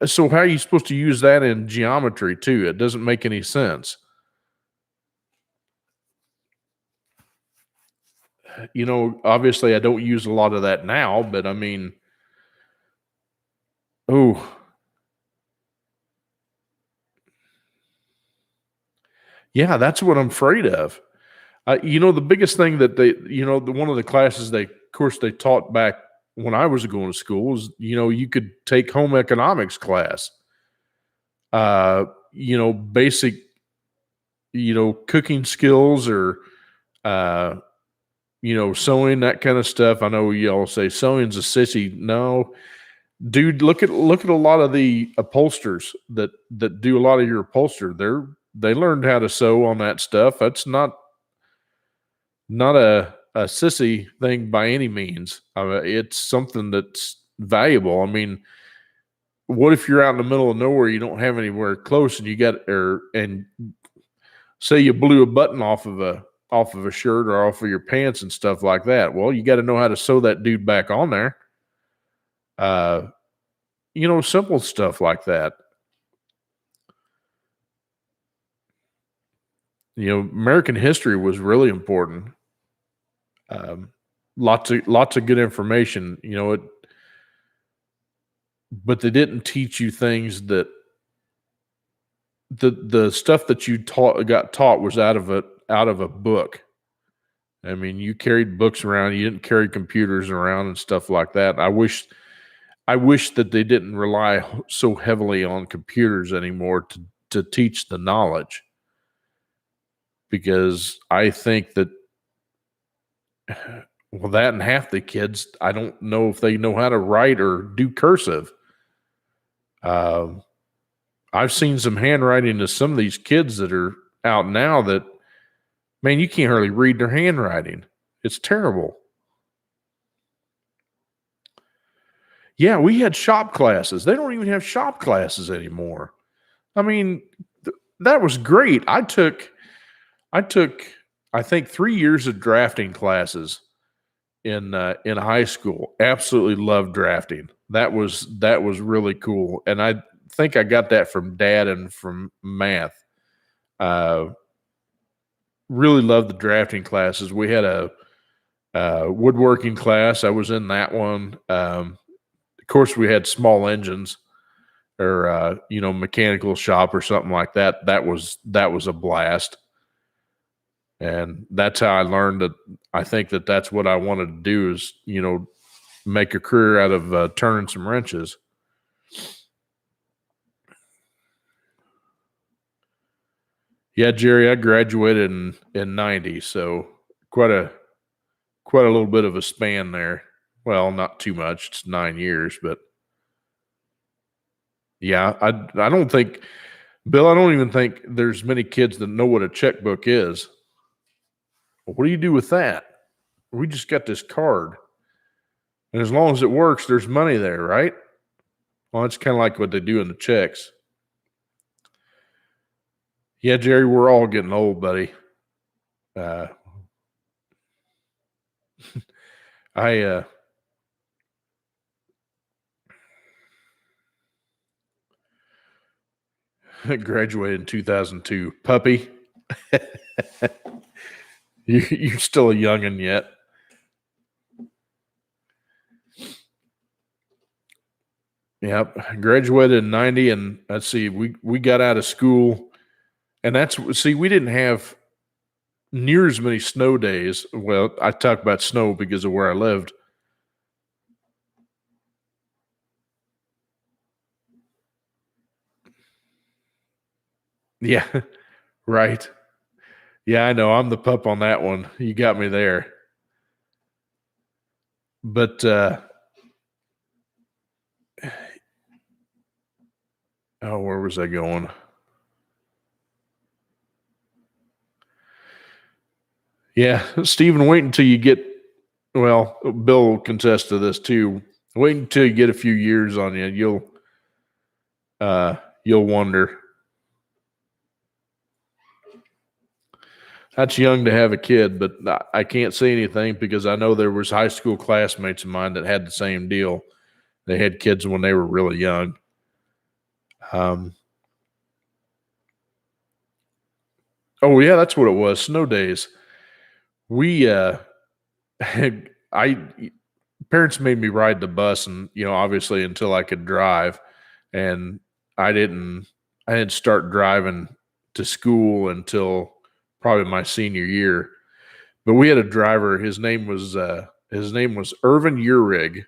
so how are you supposed to use that in geometry too? It doesn't make any sense. Obviously I don't use a lot of that now, but I mean, yeah, that's what I'm afraid of. The biggest thing that they, one of the classes of course they taught back when I was going to school was, you could take home economics class. Basic, cooking skills or, sewing, that kind of stuff. I know y'all say sewing's a sissy. No, dude, look at a lot of the upholsters that do a lot of your upholster. They learned how to sew on that stuff. That's not a sissy thing by any means. It's something that's valuable. I mean, what if you're out in the middle of nowhere, you don't have anywhere close, and and say you blew a button off of a shirt or off of your pants and stuff like that? Well, you got to know how to sew that dude back on there. Simple stuff like that. American history was really important. Lots of good information, but they didn't teach you things that the stuff that you got taught was out of a book. I mean, you carried books around, you didn't carry computers around and stuff like that. I wish that they didn't rely so heavily on computers anymore to teach the knowledge, because I think that, well, that and half the kids, I don't know if they know how to write or do cursive. I've seen some handwriting to some of these kids that are out now that, man, you can't hardly read their handwriting. It's terrible. Yeah, we had shop classes. They don't even have shop classes anymore. I mean, that was great. I took, I think 3 years of drafting classes in high school. Absolutely loved drafting. That was really cool, and I think I got that from Dad and from math. Uh, really loved the drafting classes. We had a woodworking class. I was in that one. Of course, we had small engines or mechanical shop or something like that. That was a blast, and that's how I learned that. I think that that's what I wanted to do is make a career out of turning some wrenches. Yeah, Jerry, I graduated in 90, so quite a little bit of a span there. Well, not too much. It's 9 years, but yeah, I don't think, Bill, I don't even think there's many kids that know what a checkbook is. What do you do with that? We just got this card. And as long as it works, there's money there, right? Well, it's kind of like what they do in the checks. Yeah, Jerry, we're all getting old, buddy. I graduated in 2002. Puppy, you're still a youngin' yet. Yep, graduated in 90, and let's see, we got out of school, and we didn't have near as many snow days. Well, I talk about snow because of where I lived. Yeah, right. Yeah, I know. I'm the pup on that one. You got me there. But where was I going? Yeah, Stephen, wait until you get. Well, Bill will contest to this too. Wait until you get a few years on you. You'll wonder. That's young to have a kid, but I can't say anything because I know there was high school classmates of mine that had the same deal. They had kids when they were really young. Oh yeah, that's what it was. Snow days. We parents made me ride the bus, and obviously until I could drive, and I didn't start driving to school until probably my senior year. But we had a driver. His name was Irvin Urig,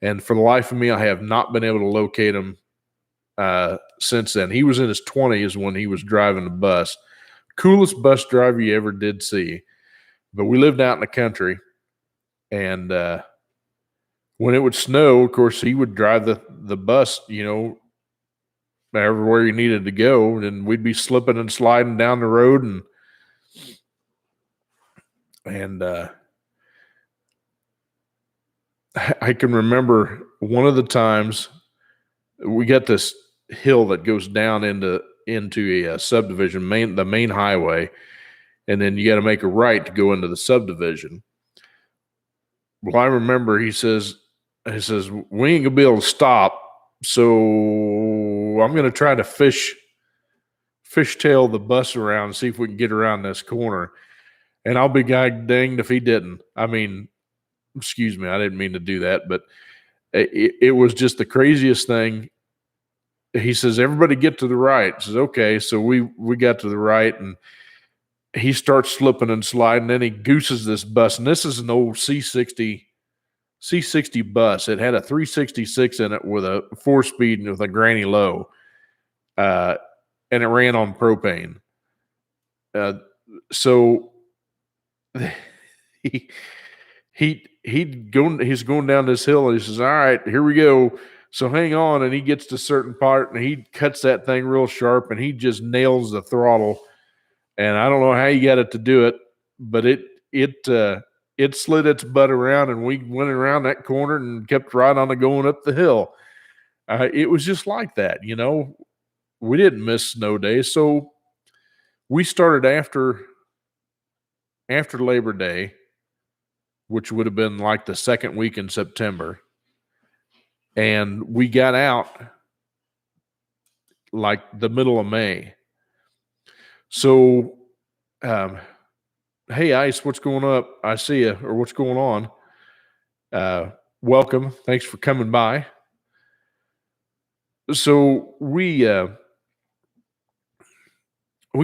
and for the life of me, I have not been able to locate him since then. He was in his 20s when he was driving the bus. Coolest bus driver you ever did see. But we lived out in the country, and when it would snow, of course, he would drive the bus, everywhere he needed to go, and we'd be slipping and sliding down the road, and I can remember one of the times we got this hill that goes down into a subdivision, the main highway, and then you got to make a right to go into the subdivision. Well, I remember he says, we ain't gonna be able to stop, so I'm gonna try to fishtail the bus around and see if we can get around this corner. And I'll be danged if he didn't. I mean, excuse me, I didn't mean to do that, but it was just the craziest thing. He says, everybody get to the right. He says, okay. So we got to the right, and he starts slipping and sliding. Then he gooses this bus, and this is an old C60 C60 bus. It had a 366 in it with a 4-speed and with a granny low. And it ran on propane. So he's going down this hill and he says, all right, here we go. So hang on. And he gets to a certain part and he cuts that thing real sharp and he just nails the throttle. And I don't know how he got it to do it, but it slid its butt around and we went around that corner and kept right on going up the hill. It was just like that, you know. We didn't miss snow days. So we started after Labor Day, which would have been like the second week in September. And we got out like the middle of May. So, hey, Ice, what's going up? I see you, or what's going on? Welcome. Thanks for coming by. So we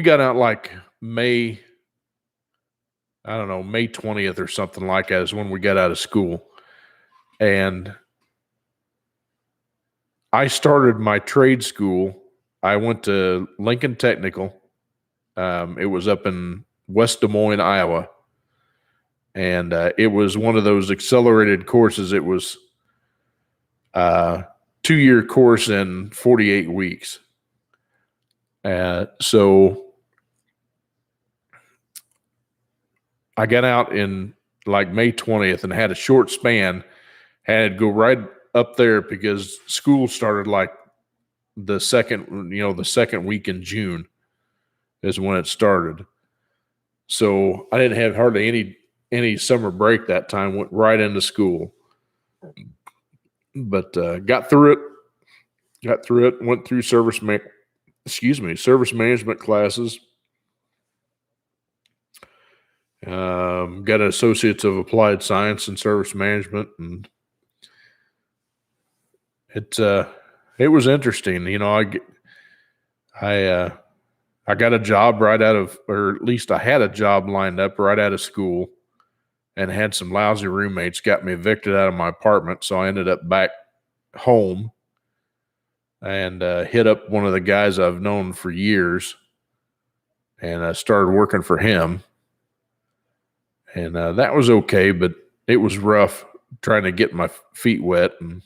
got out like May 20th or something like that is when we got out of school. And I started my trade school. I went to Lincoln Technical. It was up in West Des Moines, Iowa. And it was one of those accelerated courses. It was a 2-year course in 48 weeks. So I got out in like May 20th and had a short span. Had to go right up there because school started like the second week in June is when it started. So I didn't have hardly any summer break that time. Went right into school, but got through it. Went through service management classes. Got an Associates of Applied Science in Service Management, and it was interesting. You know, I got a job right out of, or at least I had a job lined up right out of school, and had some lousy roommates. Got me evicted out of my apartment, so I ended up back home and hit up one of the guys I've known for years, and I started working for him. And that was okay, but it was rough trying to get my feet wet and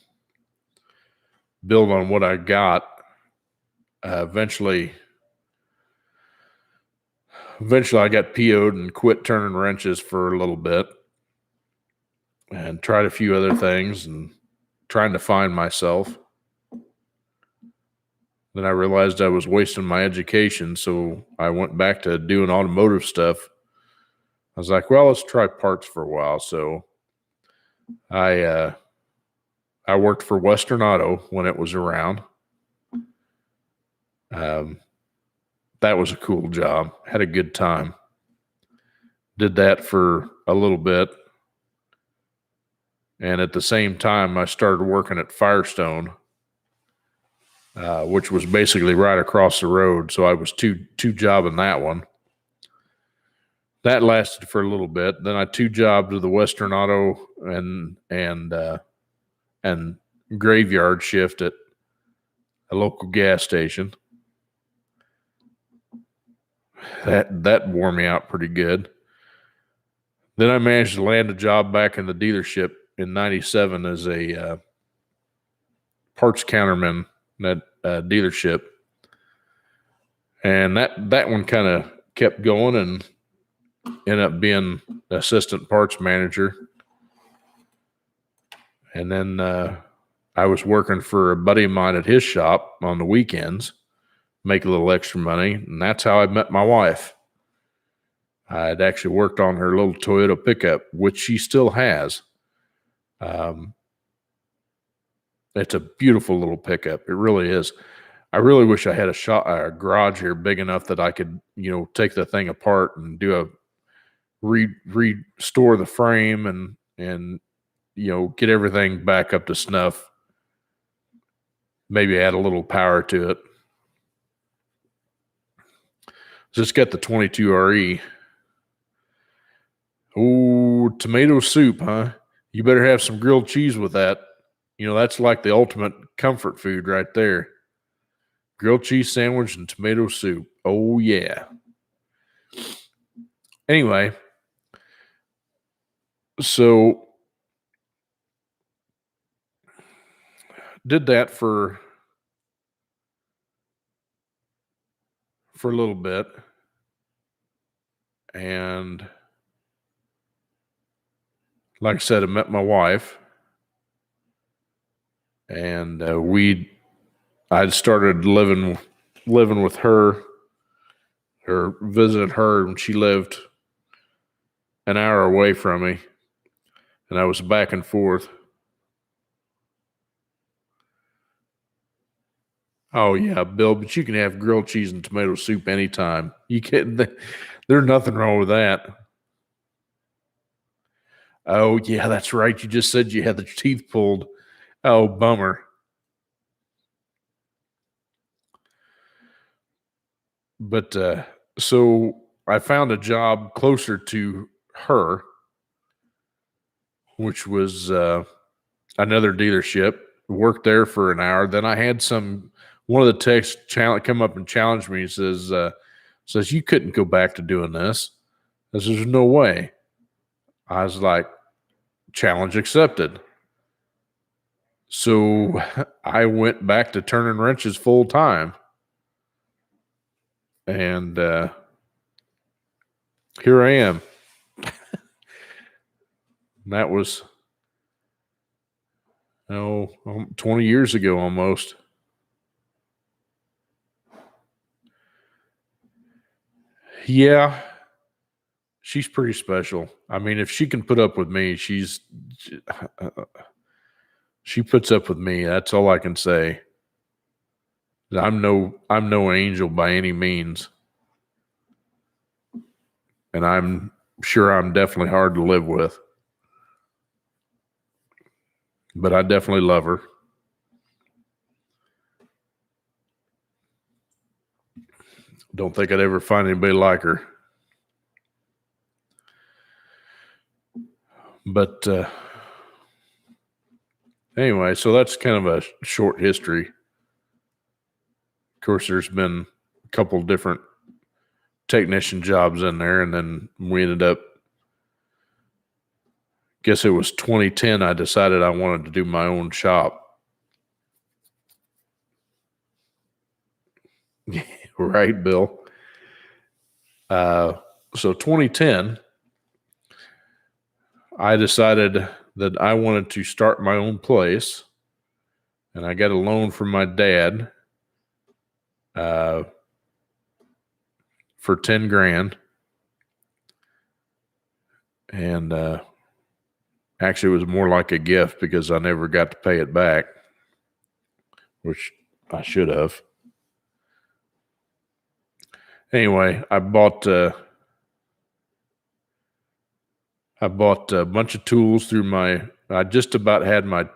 build on what I got. Eventually I got PO'd and quit turning wrenches for a little bit and tried a few other things and trying to find myself. Then I realized I was wasting my education, so I went back to doing automotive stuff. I was like, well, let's try parts for a while. So I worked for Western Auto when it was around. That was a cool job. Had a good time. Did that for a little bit. And at the same time, I started working at Firestone, which was basically right across the road. So I was two jobbing that one. That lasted for a little bit. Then I 2 jobbed to the Western Auto and graveyard shift at a local gas station. That wore me out pretty good. Then I managed to land a job back in the dealership in 97 as a parts counterman at a dealership. And that one kind of kept going and ended up being assistant parts manager. And then I was working for a buddy of mine at his shop on the weekends, make a little extra money. And that's how I met my wife. I had actually worked on her little Toyota pickup, which she still has. It's a beautiful little pickup. It really is. I really wish I had a garage here big enough that I could, take the thing apart and do a restore the frame and get everything back up to snuff. Maybe add a little power to it. Just got the 22 RE. Oh, tomato soup, huh? You better have some grilled cheese with that. You know, that's like the ultimate comfort food right there. Grilled cheese sandwich and tomato soup. Oh, yeah. Anyway, so did that for a little bit. And like I said, I met my wife. And I started living with her, or visited her, and she lived an hour away from me, and I was back and forth. Oh yeah, Bill, but you can have grilled cheese and tomato soup anytime. You can. There's nothing wrong with that. Oh yeah, that's right. You just said you had the teeth pulled. Oh, bummer. But so I found a job closer to her, which was another dealership. Worked there for an hour. Then I had one of the techs come up and challenge me. He says you couldn't go back to doing this. I says there's no way. I was like, challenge accepted. So I went back to turning wrenches full time, and here I am. That was 20 years ago almost. Yeah, she's pretty special. I mean, if she can put up with me, she puts up with me. That's all I can say. I'm no angel by any means, and I'm sure I'm definitely hard to live with. But I definitely love her. Don't think I'd ever find anybody like her. But anyway, so that's kind of a short history. Of course, there's been a couple different technician jobs in there, and then we ended up, guess it was 2010, I decided I wanted to do my own shop. Right, Bill? So 2010, I decided that I wanted to start my own place, and I got a loan from my dad for 10 grand. And actually, it was more like a gift because I never got to pay it back, which I should have. Anyway, I bought a bunch of tools through I just about had my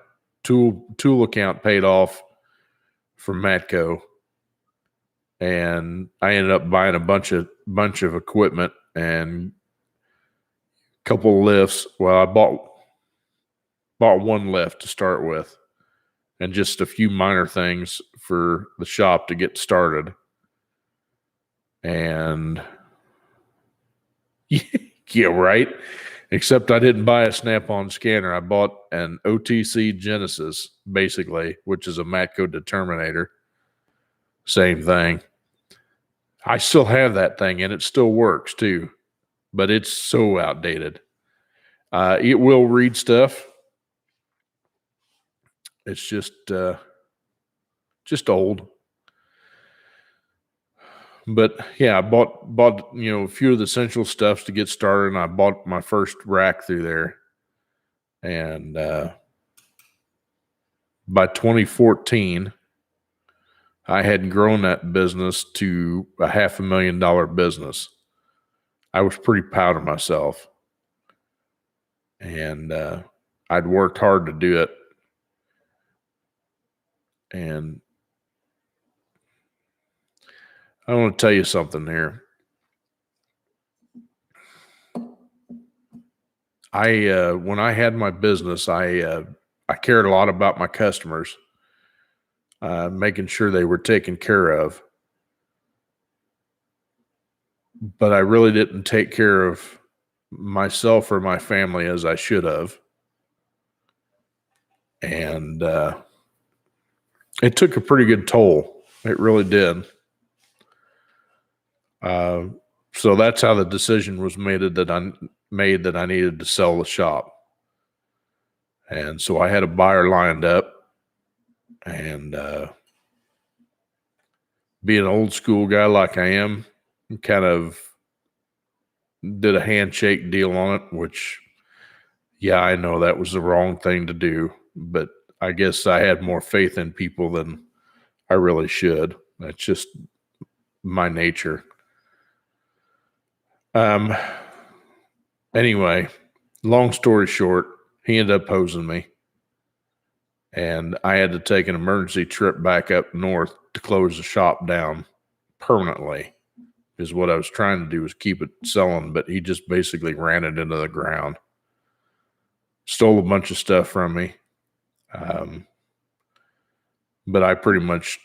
tool account paid off from Matco, and I ended up buying a bunch of equipment and a couple of lifts. Well, I bought one lift to start with, and just a few minor things for the shop to get started. And yeah, right. Except I didn't buy a Snap-on scanner. I bought an OTC Genesis, basically, which is a Matco Determinator. Same thing. I still have that thing, and it still works too, but it's so outdated. It will read stuff. It's just old. But yeah, I bought a few of the essential stuffs to get started, and I bought my first rack through there. And by 2014, I had grown that business to a $500,000 business. I was pretty proud of myself, and I'd worked hard to do it. And I want to tell you something here. when I had my business, I cared a lot about my customers, making sure they were taken care of. But I really didn't take care of myself or my family as I should have. And it took a pretty good toll. It really did. So that's how the decision was made that I needed to sell the shop. And so I had a buyer lined up, and being an old school guy like I am, kind of did a handshake deal on it, which, yeah, I know that was the wrong thing to do, but I guess I had more faith in people than I really should. That's just my nature. Anyway, long story short, he ended up hosing me, and I had to take an emergency trip back up north to close the shop down permanently, because what I was trying to do was keep it selling, but he just basically ran it into the ground, stole a bunch of stuff from me. But I pretty much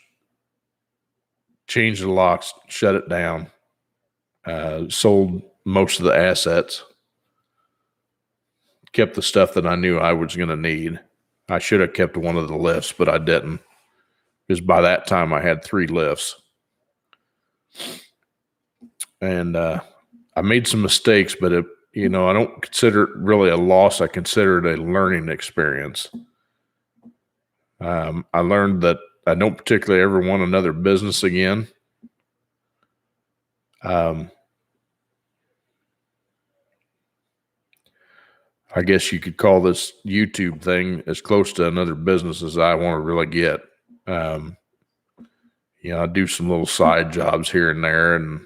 changed the locks, shut it down, sold most of the assets, kept the stuff that I knew I was going to need. I should have kept one of the lifts, but I didn't, because by that time I had 3 lifts. And I made some mistakes, but I don't consider it really a loss. I consider it a learning experience. I learned that I don't particularly ever want another business again. I guess you could call this YouTube thing as close to another business as I want to really get. I do some little side jobs here and there and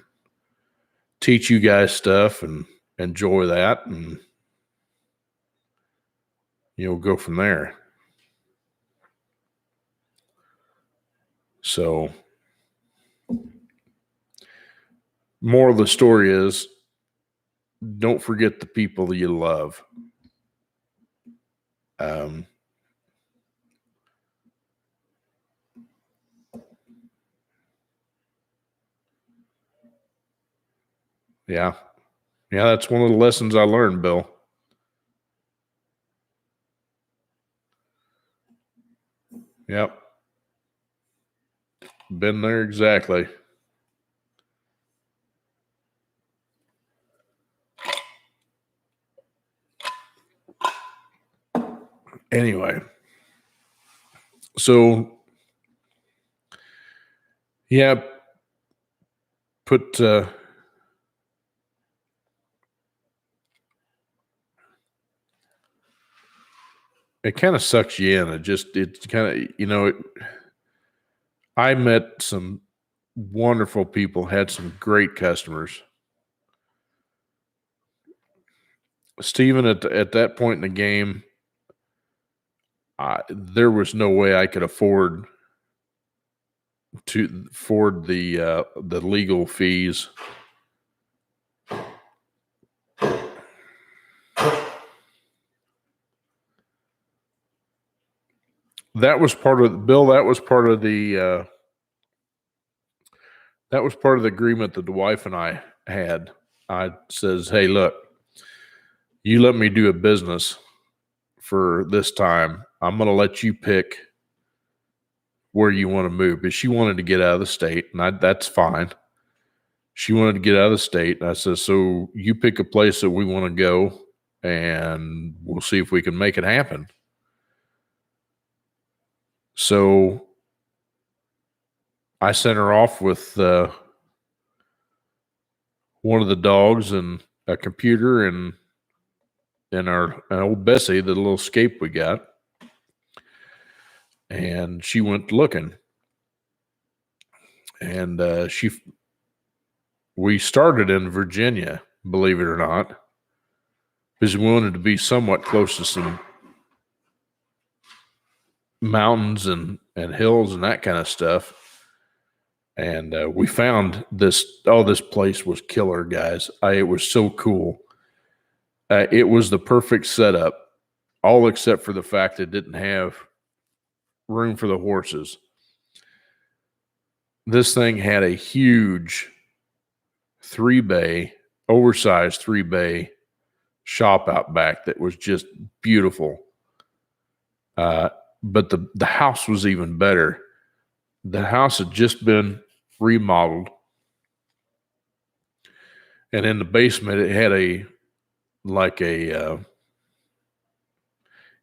teach you guys stuff and enjoy that, and go from there. So, moral of the story is, don't forget the people that you love. Yeah, that's one of the lessons I learned, Bill. Yep. Been there exactly. Anyway, so yeah, put it kind of sucks you in. It's kind of, I met some wonderful people, had some great customers. Steven, at that point in the game, there was no way I could afford the legal fees. That was part of Bill. That was part of the agreement that the wife and I had. I says, "Hey, look, you let me do a business for this time. I'm going to let you pick where you want to move." But she wanted to get out of the state, and that's fine. She wanted to get out of the state. And I said, "So you pick a place that we want to go, and we'll see if we can make it happen." So I sent her off with one of the dogs and a computer and an old Bessie, the little Escape we got. And she went looking. And we started in Virginia, believe it or not, because we wanted to be somewhat close to some mountains and hills and that kind of stuff. And we found this. Oh, this place was killer, guys. It was so cool. It was the perfect setup, all except for the fact it didn't have room for the horses. This thing had a huge 3-bay, oversized 3-bay shop out back that was just beautiful. But the house was even better. The house had just been remodeled. And in the basement, it had it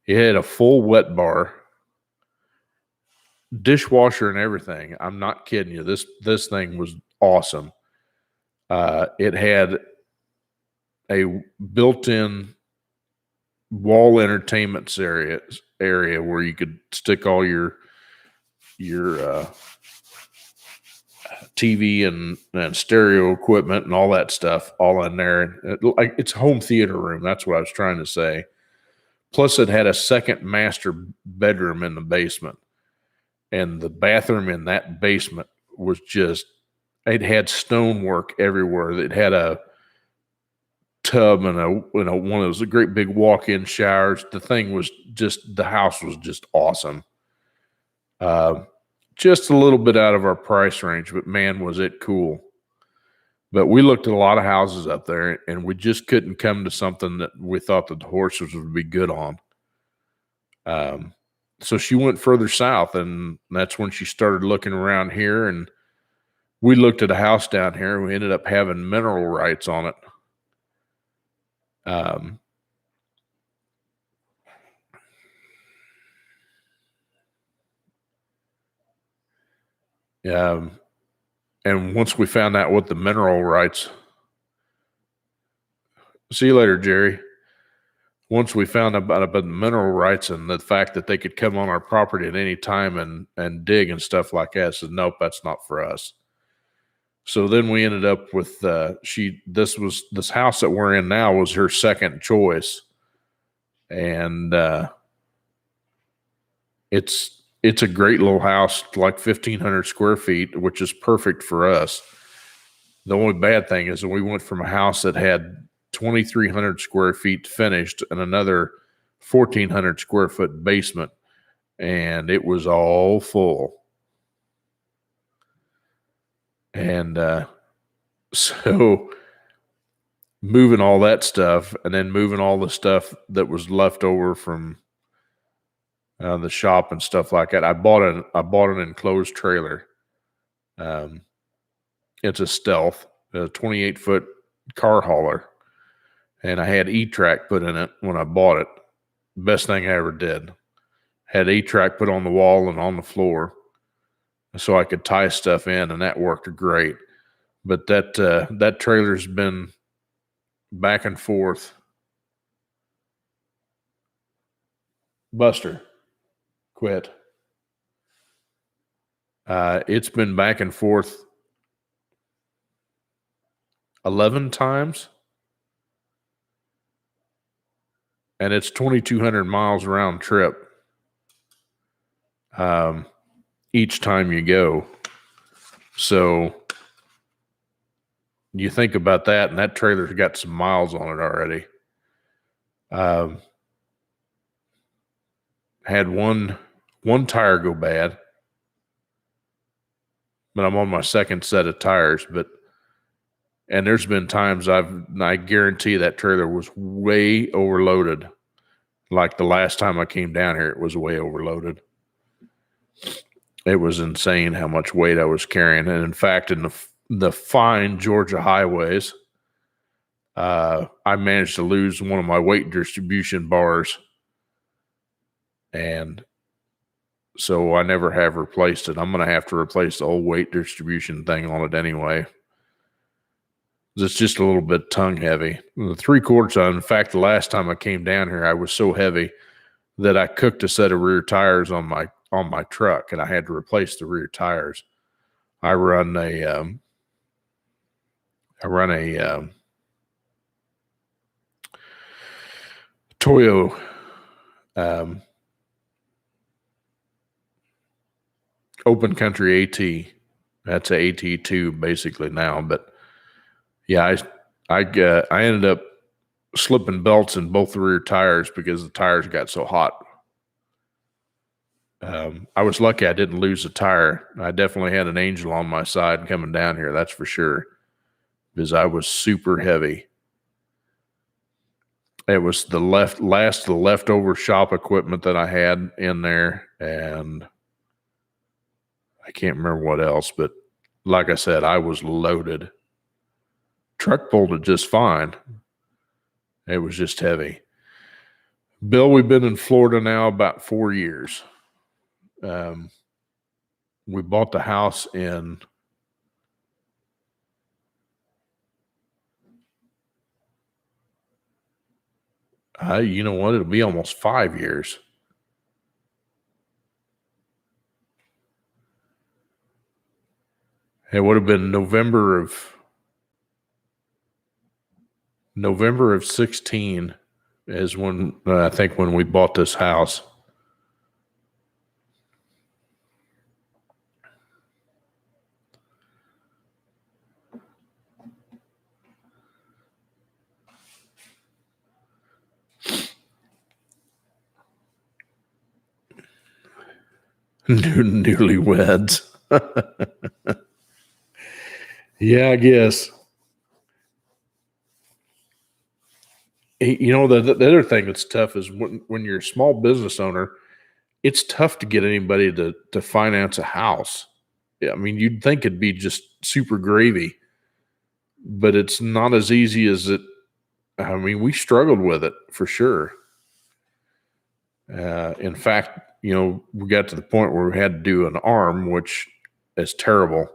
had a full wet bar, dishwasher and everything. I'm not kidding you. This thing was awesome. It had a built-in wall entertainment area where you could stick all your TV and stereo equipment and all that stuff all in there. It's a home theater room. That's what I was trying to say. Plus, it had a second master bedroom in the basement. And the bathroom in that basement was it had stonework everywhere. It had a tub and one of those great big walk-in showers. The house was just awesome. Just a little bit out of our price range, but man, was it cool. But we looked at a lot of houses up there, and we just couldn't come to something that we thought that the horses would be good on. So she went further south, and that's when she started looking around here, and we looked at a house down here, and we ended up having mineral rights on it. And once we found out what the mineral rights, see you later, Jerry. Once we found out about the mineral rights and the fact that they could come on our property at any time and dig and stuff like that, I said, nope, that's not for us. So then we ended up with this house that we're in now was her second choice, and it's a great little house, like 1,500 square feet, which is perfect for us. The only bad thing is that we went from a house that had 2,300 square feet finished and another 1,400 square foot basement, and it was all full. And so moving all that stuff and then moving all the stuff that was left over from the shop and stuff like that, I bought an enclosed trailer. It's a Stealth, a 28-foot car hauler. And I had E-Track put in it when I bought it. Best thing I ever did. Had E-Track put on the wall and on the floor so I could tie stuff in, and that worked great. But that trailer's been back and forth. Buster, quit. It's been back and forth 11 times. And it's 2,200 miles round trip each time you go. So you think about that, and that trailer's got some miles on it already. Had one tire go bad, but I'm on my second set of tires. And there's been times I guarantee that trailer was way overloaded. Like the last time I came down here, it was way overloaded. It was insane how much weight I was carrying. And in fact, in the fine Georgia highways, I managed to lose one of my weight distribution bars. And so I never have replaced it. I'm going to have to replace the whole weight distribution thing on it anyway. It's just a little bit tongue heavy. The 3/4 ton. In fact, the last time I came down here, I was so heavy that I cooked a set of rear tires on my truck, and I had to replace the rear tires. I run a Toyo open country AT. That's a AT2 basically now, but yeah, I ended up slipping belts in both the rear tires because the tires got so hot. I was lucky I didn't lose a tire. I definitely had an angel on my side coming down here, that's for sure, because I was super heavy. It was the leftover shop equipment that I had in there, and I can't remember what else, but like I said, I was loaded. Truck pulled it just fine. It was just heavy. Bill, we've been in Florida now about 4 years. We bought the house in you know what? It'll be almost 5 years. It would have been November of 16 is when I think when we bought this house. Newlyweds. Yeah, I guess. You know, the other thing that's tough is when you're a small business owner, it's tough to get anybody to finance a house. I mean, you'd think it'd be just super gravy, but it's not as easy as it. I mean, we struggled with it for sure. In fact, you know, we got to the point where we had to do an arm, which is terrible.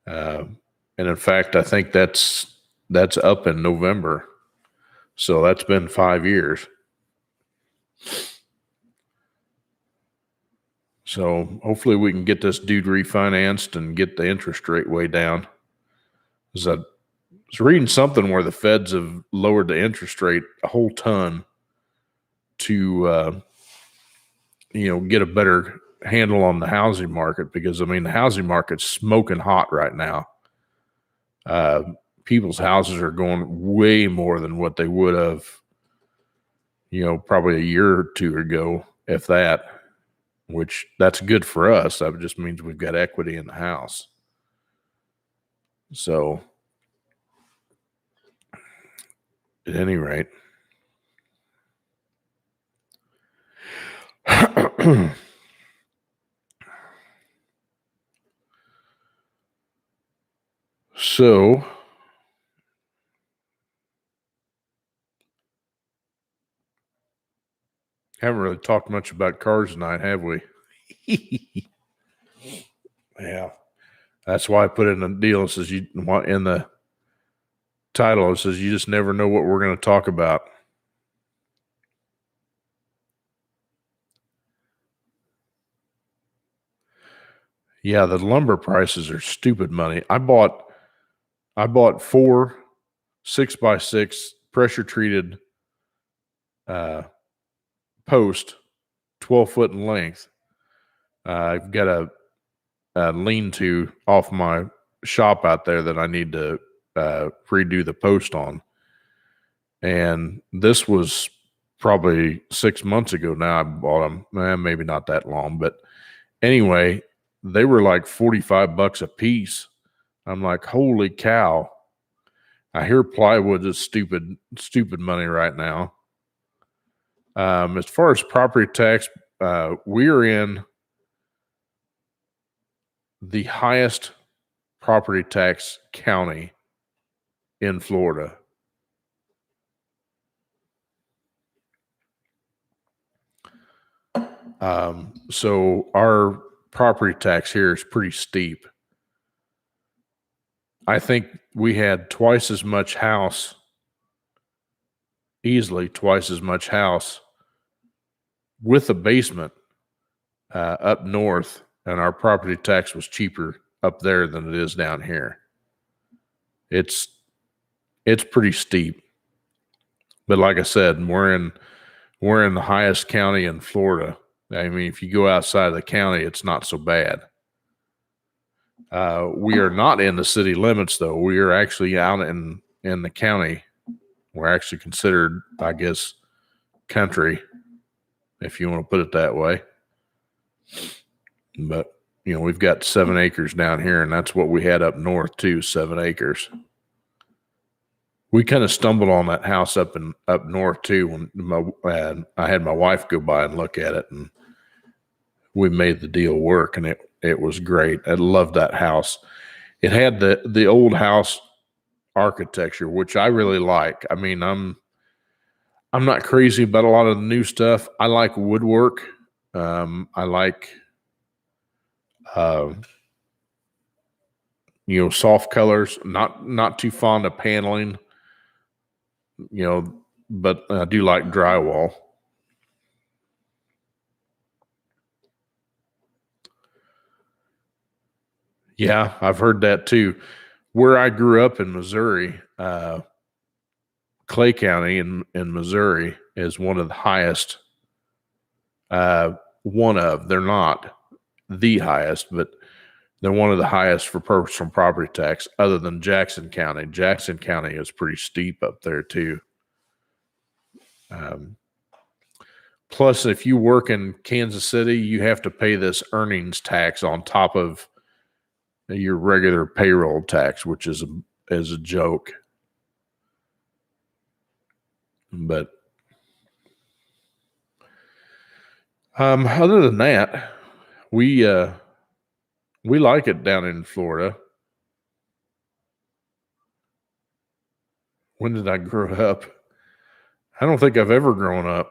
And in fact, I think that's up in November. So that's been 5 years. So hopefully we can get this dude refinanced and get the interest rate way down. I was reading something where the feds have lowered the interest rate a whole ton to, get a better handle on the housing market, because I mean, the housing market's smoking hot right now. People's houses are going way more than what they would have, probably a year or two ago, if that, which that's good for us. That just means we've got equity in the house. So at any rate, so haven't really talked much about cars tonight, have we? Yeah, that's why I put in the deal. It says you want in the title. It says you just never know what we're going to talk about. Yeah, the lumber prices are stupid money. I bought 4 6x6 pressure treated post, 12 foot in length. I've got a lean-to off my shop out there that I need to redo the post on. And this was probably 6 months ago now. I bought them, maybe not that long, but anyway, they were like $45 a piece. I'm like, holy cow. I hear plywood is stupid money right now. As far as property tax, we are in the highest property tax county in Florida. So our property tax here is pretty steep. I think we had easily twice as much house with a basement up north, and our property tax was cheaper up there than it is down here. It's pretty steep. But like I said, we're in the highest county in Florida. I mean, if you go outside of the county, it's not so bad. We are not in the city limits, though. We are actually out in the county We're actually considered, I guess, country, if you want to put it that way. But, we've got 7 acres down here, and that's what we had up north too, 7 acres. We kind of stumbled on that house up north too when I had my wife go by and look at it, and we made the deal work, and it was great. I loved that house. It had the old house architecture, which I really like. I mean, I'm not crazy about a lot of the new stuff. I like woodwork. I like soft colors. Not too fond of paneling. But I do like drywall. Yeah, I've heard that too. Where I grew up in Missouri, Clay County in Missouri is one of the highest. They're not the highest, but they're one of the highest for personal property tax other than Jackson County. Jackson County is pretty steep up there too. Plus, if you work in Kansas City, you have to pay this earnings tax on top of your regular payroll tax, which is a joke. But other than that, we like it down in Florida. When did I grow up? I don't think I've ever grown up.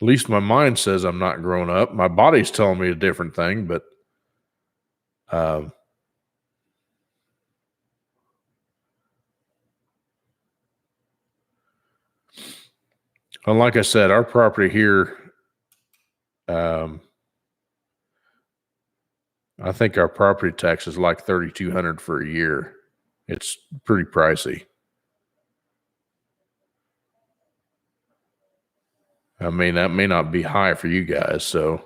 At least my mind says I'm not grown up. My body's telling me a different thing, but and like I said, our property here, I think our property tax is like $3,200 for a year. It's pretty pricey. I mean, that may not be high for you guys, so.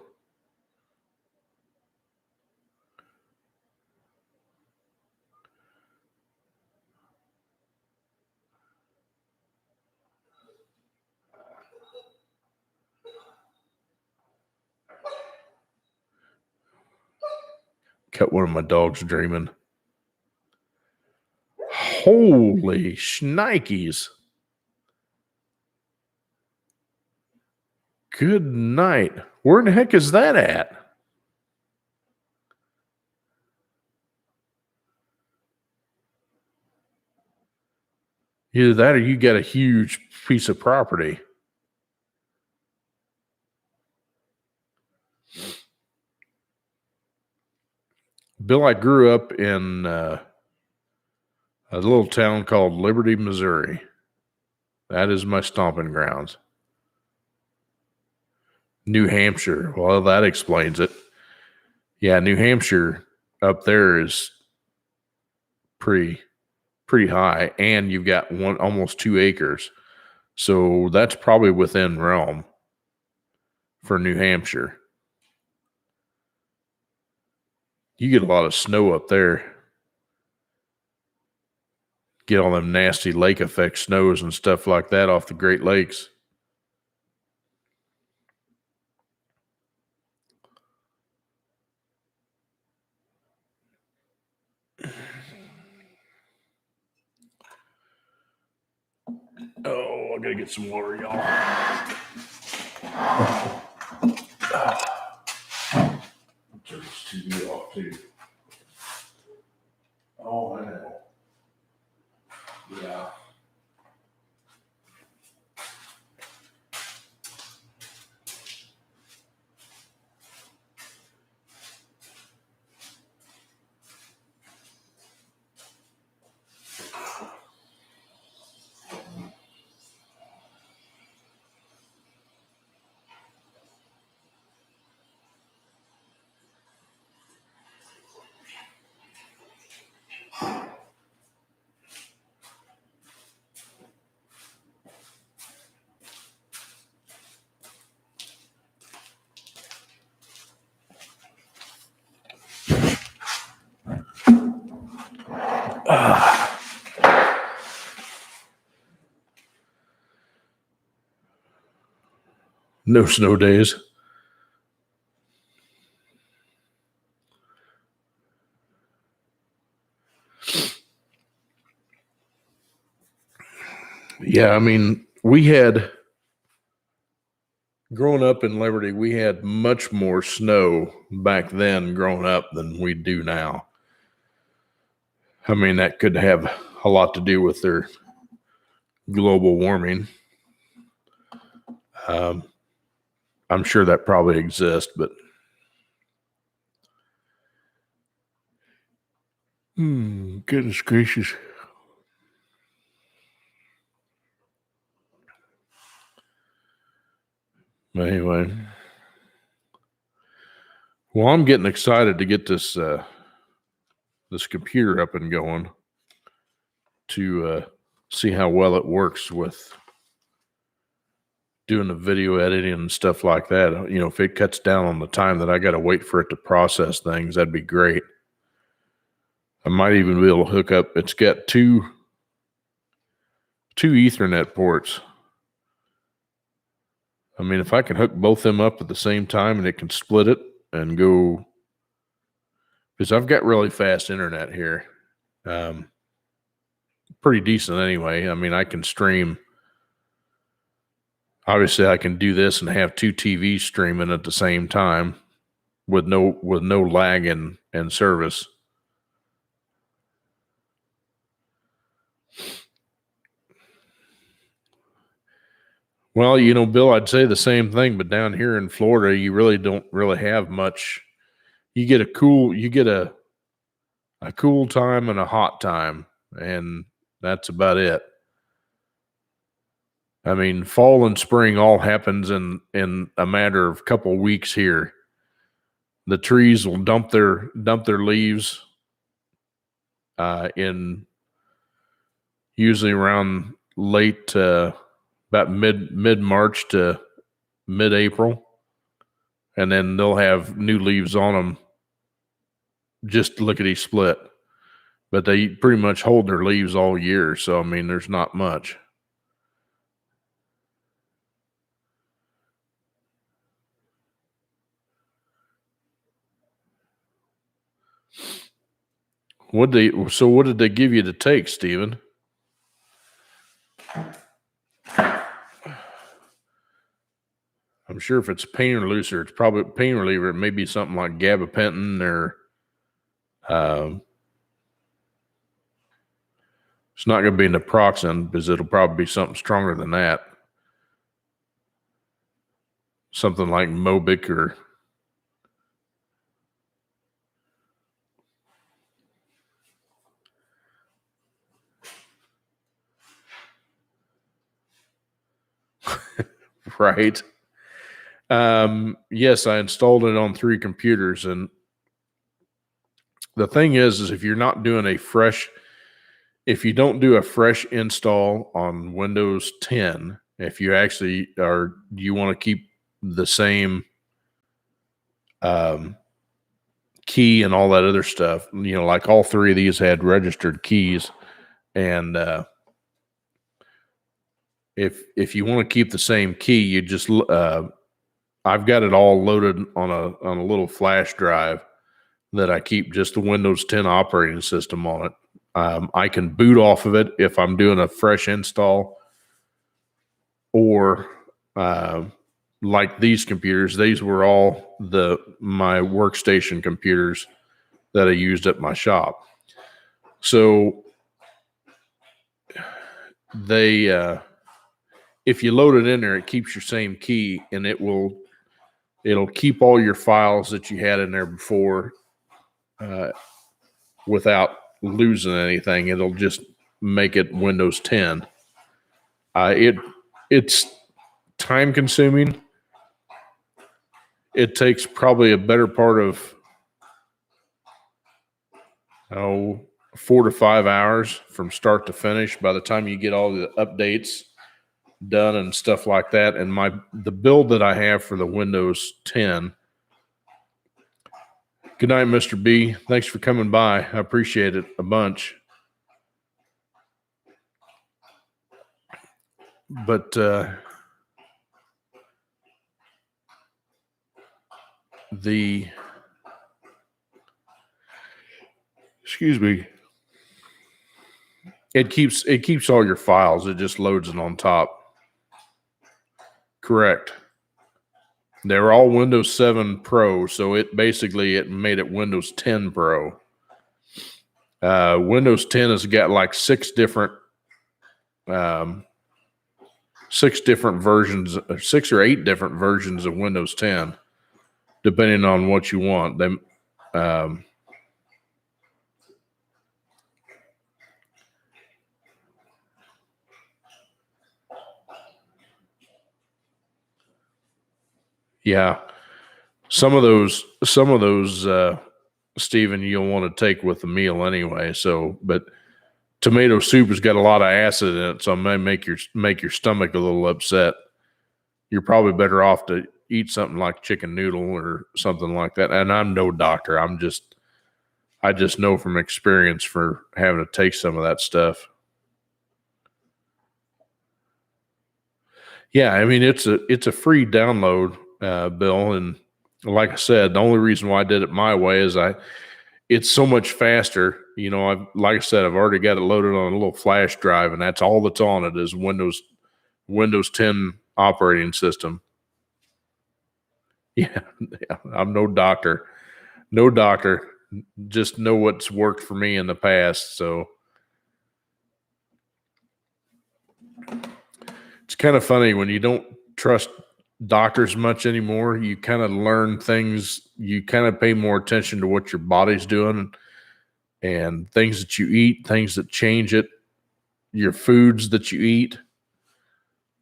Cut one of my dogs dreaming. Holy shnikes. Good night. Where in the heck is that at? Either that or you got a huge piece of property. Bill, I grew up in a little town called Liberty, Missouri. That is my stomping grounds. New Hampshire. Well, that explains it. Yeah, New Hampshire up there is pretty high, and you've got almost 2 acres. So that's probably within realm for New Hampshire. You get a lot of snow up there. Get all them nasty lake effect snows and stuff like that off the Great Lakes. Oh, I gotta get some water, y'all. Turn this TV off too. Oh, I know. Yeah. No snow days. Yeah, I mean, we had growing up in Liberty, we had much more snow back then growing up than we do now. I mean, that could have a lot to do with their global warming. I'm sure that probably exists, but goodness gracious. Anyway, well, I'm getting excited to get this this computer up and going to see how well it works with doing the video editing and stuff like that. You know, if it cuts down on the time that I got to wait for it to process things, that'd be great. I might even be able to hook up. It's got two Ethernet ports. I mean, if I can hook both them up at the same time and it can split it and go, because I've got really fast internet here. Pretty decent anyway. I mean, I can stream. Obviously, I can do this and have two TVs streaming at the same time with no lag and service. Well, you know, Bill, I'd say the same thing, but down here in Florida, you really don't really have much. You get a cool time and a hot time, and that's about it. I mean, fall and spring all happens in a matter of a couple of weeks here. The trees will dump their leaves in usually around late about mid March to mid April, and then they'll have new leaves on them. Just lickety split, but they pretty much hold their leaves all year. So I mean, there's not much. What did they give you to take, Stephen? I'm sure if it's pain reliever, it's probably pain reliever. It may be something like gabapentin or it's not going to be naproxen because it'll probably be something stronger than that. Something like Mobic or right. Yes, I installed it on 3 computers, and the thing is if you're not doing if you don't do a fresh install on Windows 10, if you actually you want to keep the same key and all that other stuff, you know, like all 3 of these had registered keys, and if you want to keep the same key, you just I've got it all loaded on a little flash drive that I keep just the Windows 10 operating system on it. I can boot off of it if I'm doing a fresh install, or like these computers, these were all my workstation computers that I used at my shop. So they, if you load it in there, it keeps your same key, and it'll keep all your files that you had in there before without losing anything. It'll just make it Windows 10. It's time consuming. It takes probably a better part of 4 to 5 hours from start to finish by the time you get all the updates done and stuff like that. And the build that I have for the Windows 10. Good night, Mr. B. Thanks for coming by. I appreciate it a bunch. But excuse me, it keeps all your files. It just loads it on top. Correct. They were all Windows 7 Pro, so it made it Windows 10 Pro. Windows 10 has got like six different versions, 6 or 8 different versions of Windows 10, depending on what you want. Yeah, some of those, Stephen, you'll want to take with the meal anyway. So, but tomato soup has got a lot of acid in it, so it may make your stomach a little upset. You're probably better off to eat something like chicken noodle or something like that. And I'm no doctor. I just know from experience for having to take some of that stuff. Yeah, I mean it's a free download, Bill, and like I said, the only reason why I did it my way is it's so much faster. You know, like I said, I've already got it loaded on a little flash drive, and that's all that's on it is Windows 10 operating system. Yeah, I'm no doctor. Just know what's worked for me in the past. So it's kind of funny when you don't trust doctors much anymore. You kind of learn things. You kind of pay more attention to what your body's doing and things that you eat, things that change it, your foods that you eat.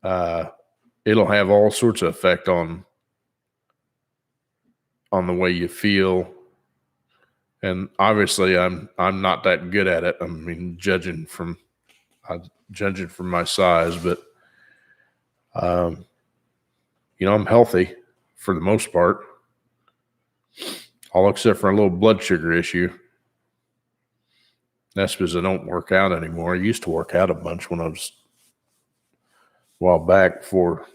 It'll have all sorts of effect on the way you feel. And obviously I'm not that good at it. I mean, judging from my size, but you know, I'm healthy for the most part, all except for a little blood sugar issue. That's because I don't work out anymore. I used to work out a bunch when I was a while back before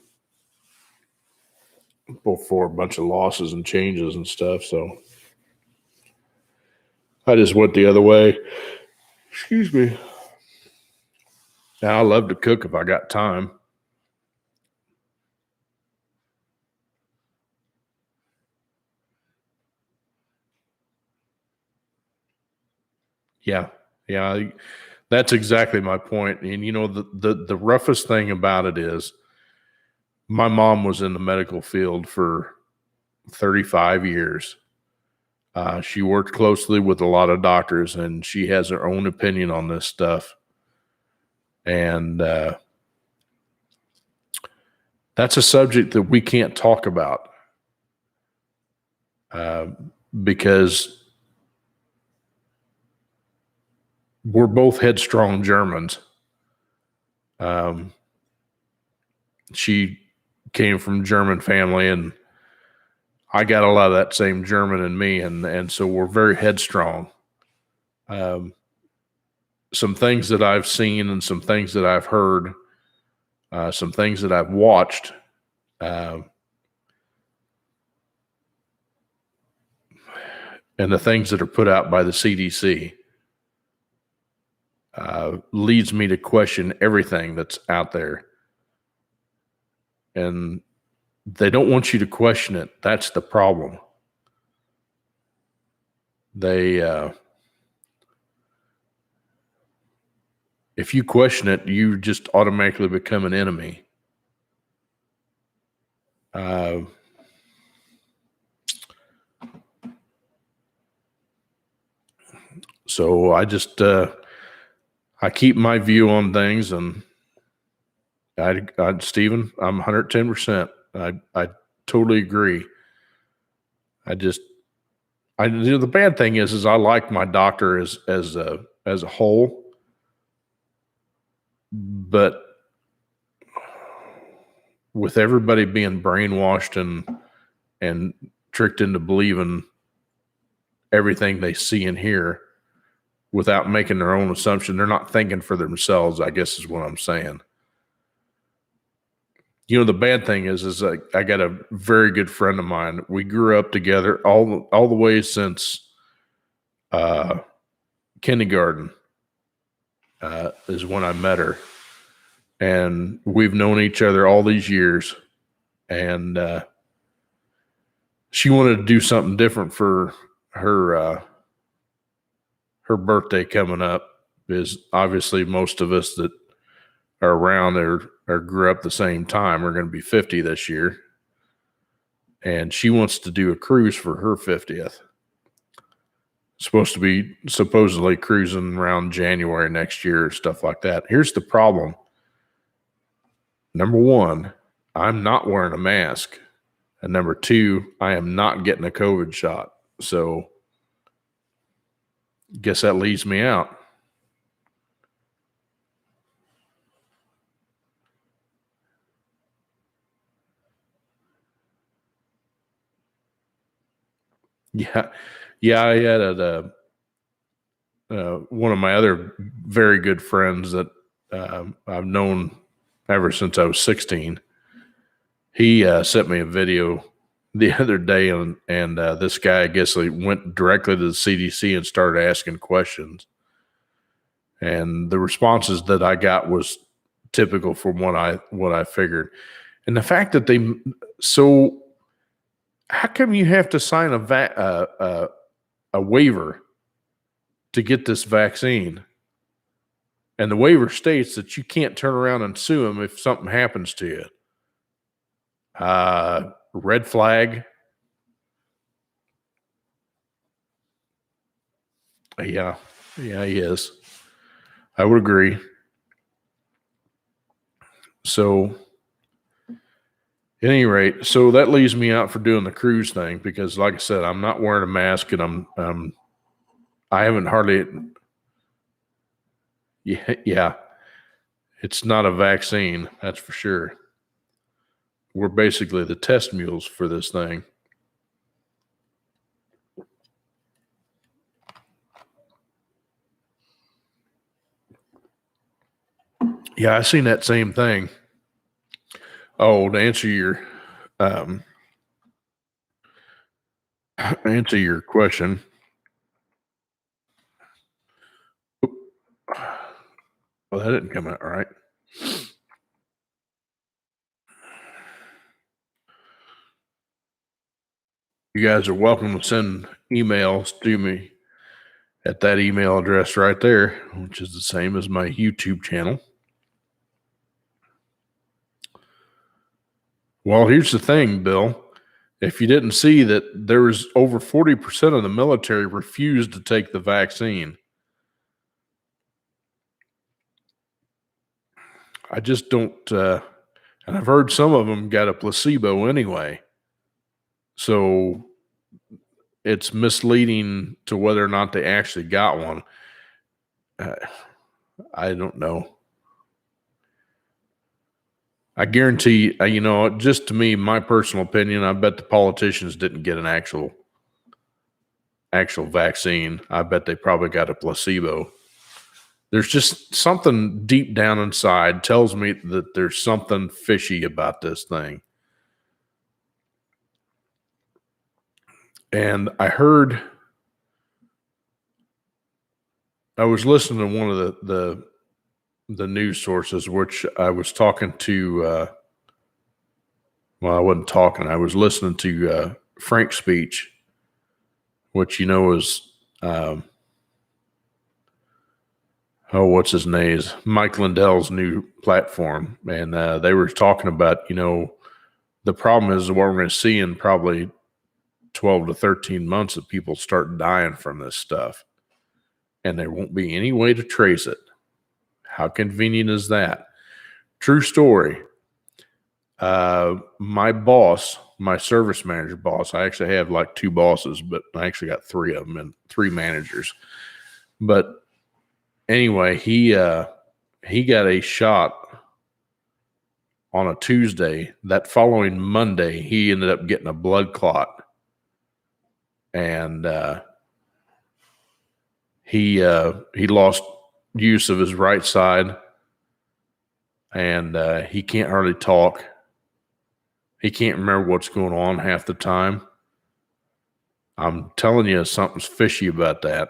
a bunch of losses and changes and stuff. So I just went the other way. Excuse me. Now I love to cook if I got time. Yeah. That's exactly my point. And you know, the roughest thing about it is my mom was in the medical field for 35 years. She worked closely with a lot of doctors, and she has her own opinion on this stuff. And that's a subject that we can't talk about because we're both headstrong Germans. She came from German family, and I got a lot of that same German in me, and so we're very headstrong. Some things that I've seen and some things that I've heard, some things that I've watched, and the things that are put out by the CDC leads me to question everything that's out there. And they don't want you to question it. That's the problem. If you question it, you just automatically become an enemy. So I just, I keep my view on things, and Stephen, I'm 110%. I totally agree. The bad thing is I like my doctor as a whole, but with everybody being brainwashed and tricked into believing everything they see and hear without making their own assumption, they're not thinking for themselves, I guess is what I'm saying. You know, the bad thing is I got a very good friend of mine. We grew up together all the way since kindergarten is when I met her, and we've known each other all these years. And she wanted to do something different for her her birthday coming up. Is obviously most of us that are around or grew up the same time are going to be 50 this year, and she wants to do a cruise for her 50th. Supposed to be supposedly cruising around January next year, stuff like that. Here's the problem. Number one, I'm not wearing a mask. And number two, I am not getting a COVID shot. So guess that leaves me out. Yeah. Yeah, I had one of my other very good friends that I've known ever since I was 16. He sent me a video the other day, and this guy, I guess, he went directly to the CDC and started asking questions. And the responses that I got was typical from what I figured. And the fact that so how come you have to sign a waiver to get this vaccine? And the waiver states that you can't turn around and sue them if something happens to you. Red flag. Yeah, he is. I would agree. So, at any rate, so that leaves me out for doing the cruise thing because, like I said, I'm not wearing a mask, and I haven't hardly. Yeah, it's not a vaccine, that's for sure. We're basically the test mules for this thing. Yeah, I seen that same thing. Oh, to answer your question. Well, that didn't come out right. You guys are welcome to send emails to me at that email address right there, which is the same as my YouTube channel. Well, here's the thing, Bill. If you didn't see that there was over 40% of the military refused to take the vaccine. I just don't, and I've heard some of them got a placebo anyway. So it's misleading to whether or not they actually got one. I don't know. I guarantee, just to me, my personal opinion, I bet the politicians didn't get an actual vaccine. I bet they probably got a placebo. There's just something deep down inside tells me that there's something fishy about this thing. And I was listening to one of the news sources, which I was talking to, well, I wasn't talking. I was listening to Frank's speech, which, is, what's his name? Mike Lindell's new platform. And they were talking about, the problem is what we're going to see in probably 12 to 13 months of people start dying from this stuff. And there won't be any way to trace it. How convenient is that? True story. My boss, my service manager boss, I actually have like two bosses, but I actually got three of them and three managers. But anyway, he got a shot on a Tuesday. That following Monday, he ended up getting a blood clot. And he lost use of his right side, and he can't hardly talk. He can't remember what's going on half the time. I'm telling you, something's fishy about that.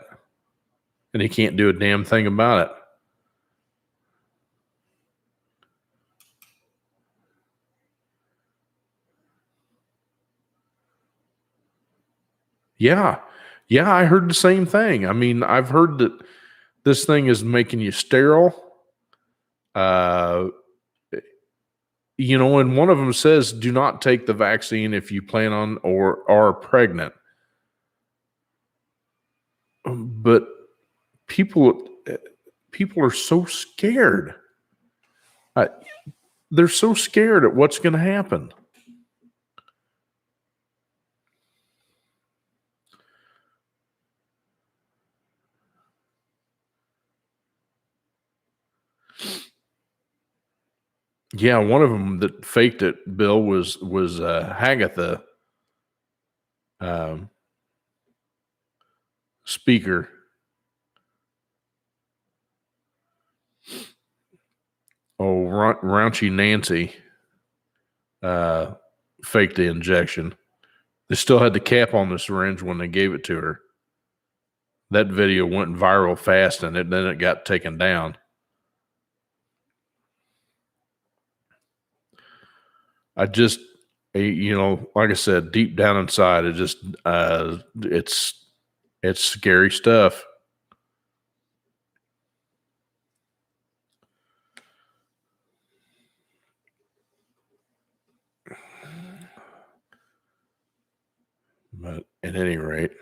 And he can't do a damn thing about it. Yeah. Yeah, I heard the same thing. I mean, I've heard that this thing is making you sterile. And one of them says, do not take the vaccine if you plan on or are pregnant. But people are so scared. They're so scared at what's going to happen. Yeah, one of them that faked it, Bill, was Hagatha speaker. Oh, Raunchy Nancy faked the injection. They still had the cap on the syringe when they gave it to her. That video went viral fast, and then it got taken down. I just, like I said, deep down inside, it just, it's scary stuff. But at any rate,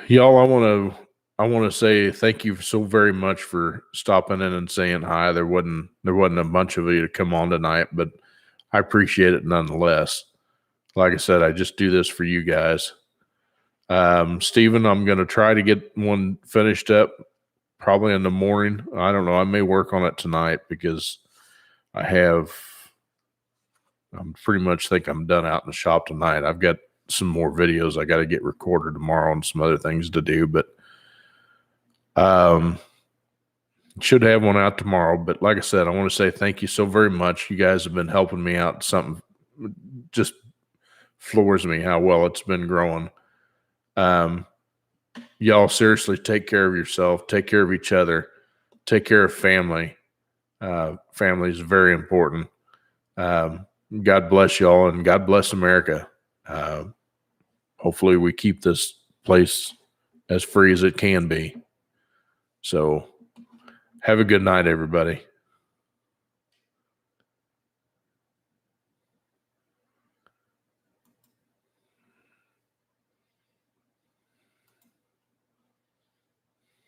y'all, I want to say thank you so very much for stopping in and saying hi. There wasn't a bunch of you to come on tonight, but I appreciate it nonetheless. Like I said, I just do this for you guys. Stephen, I'm going to try to get one finished up probably in the morning. I don't know. I may work on it tonight because I pretty much think I'm done out in the shop tonight. I've got some more videos I got to get recorded tomorrow and some other things to do, but should have one out tomorrow. But like I said, I want to say thank you so very much. You guys have been helping me out. Something just floors me how well it's been growing. Y'all seriously take care of yourself, take care of each other, take care of family. Family is very important. God bless y'all, and God bless America. Hopefully we keep this place as free as it can be. So have a good night, everybody.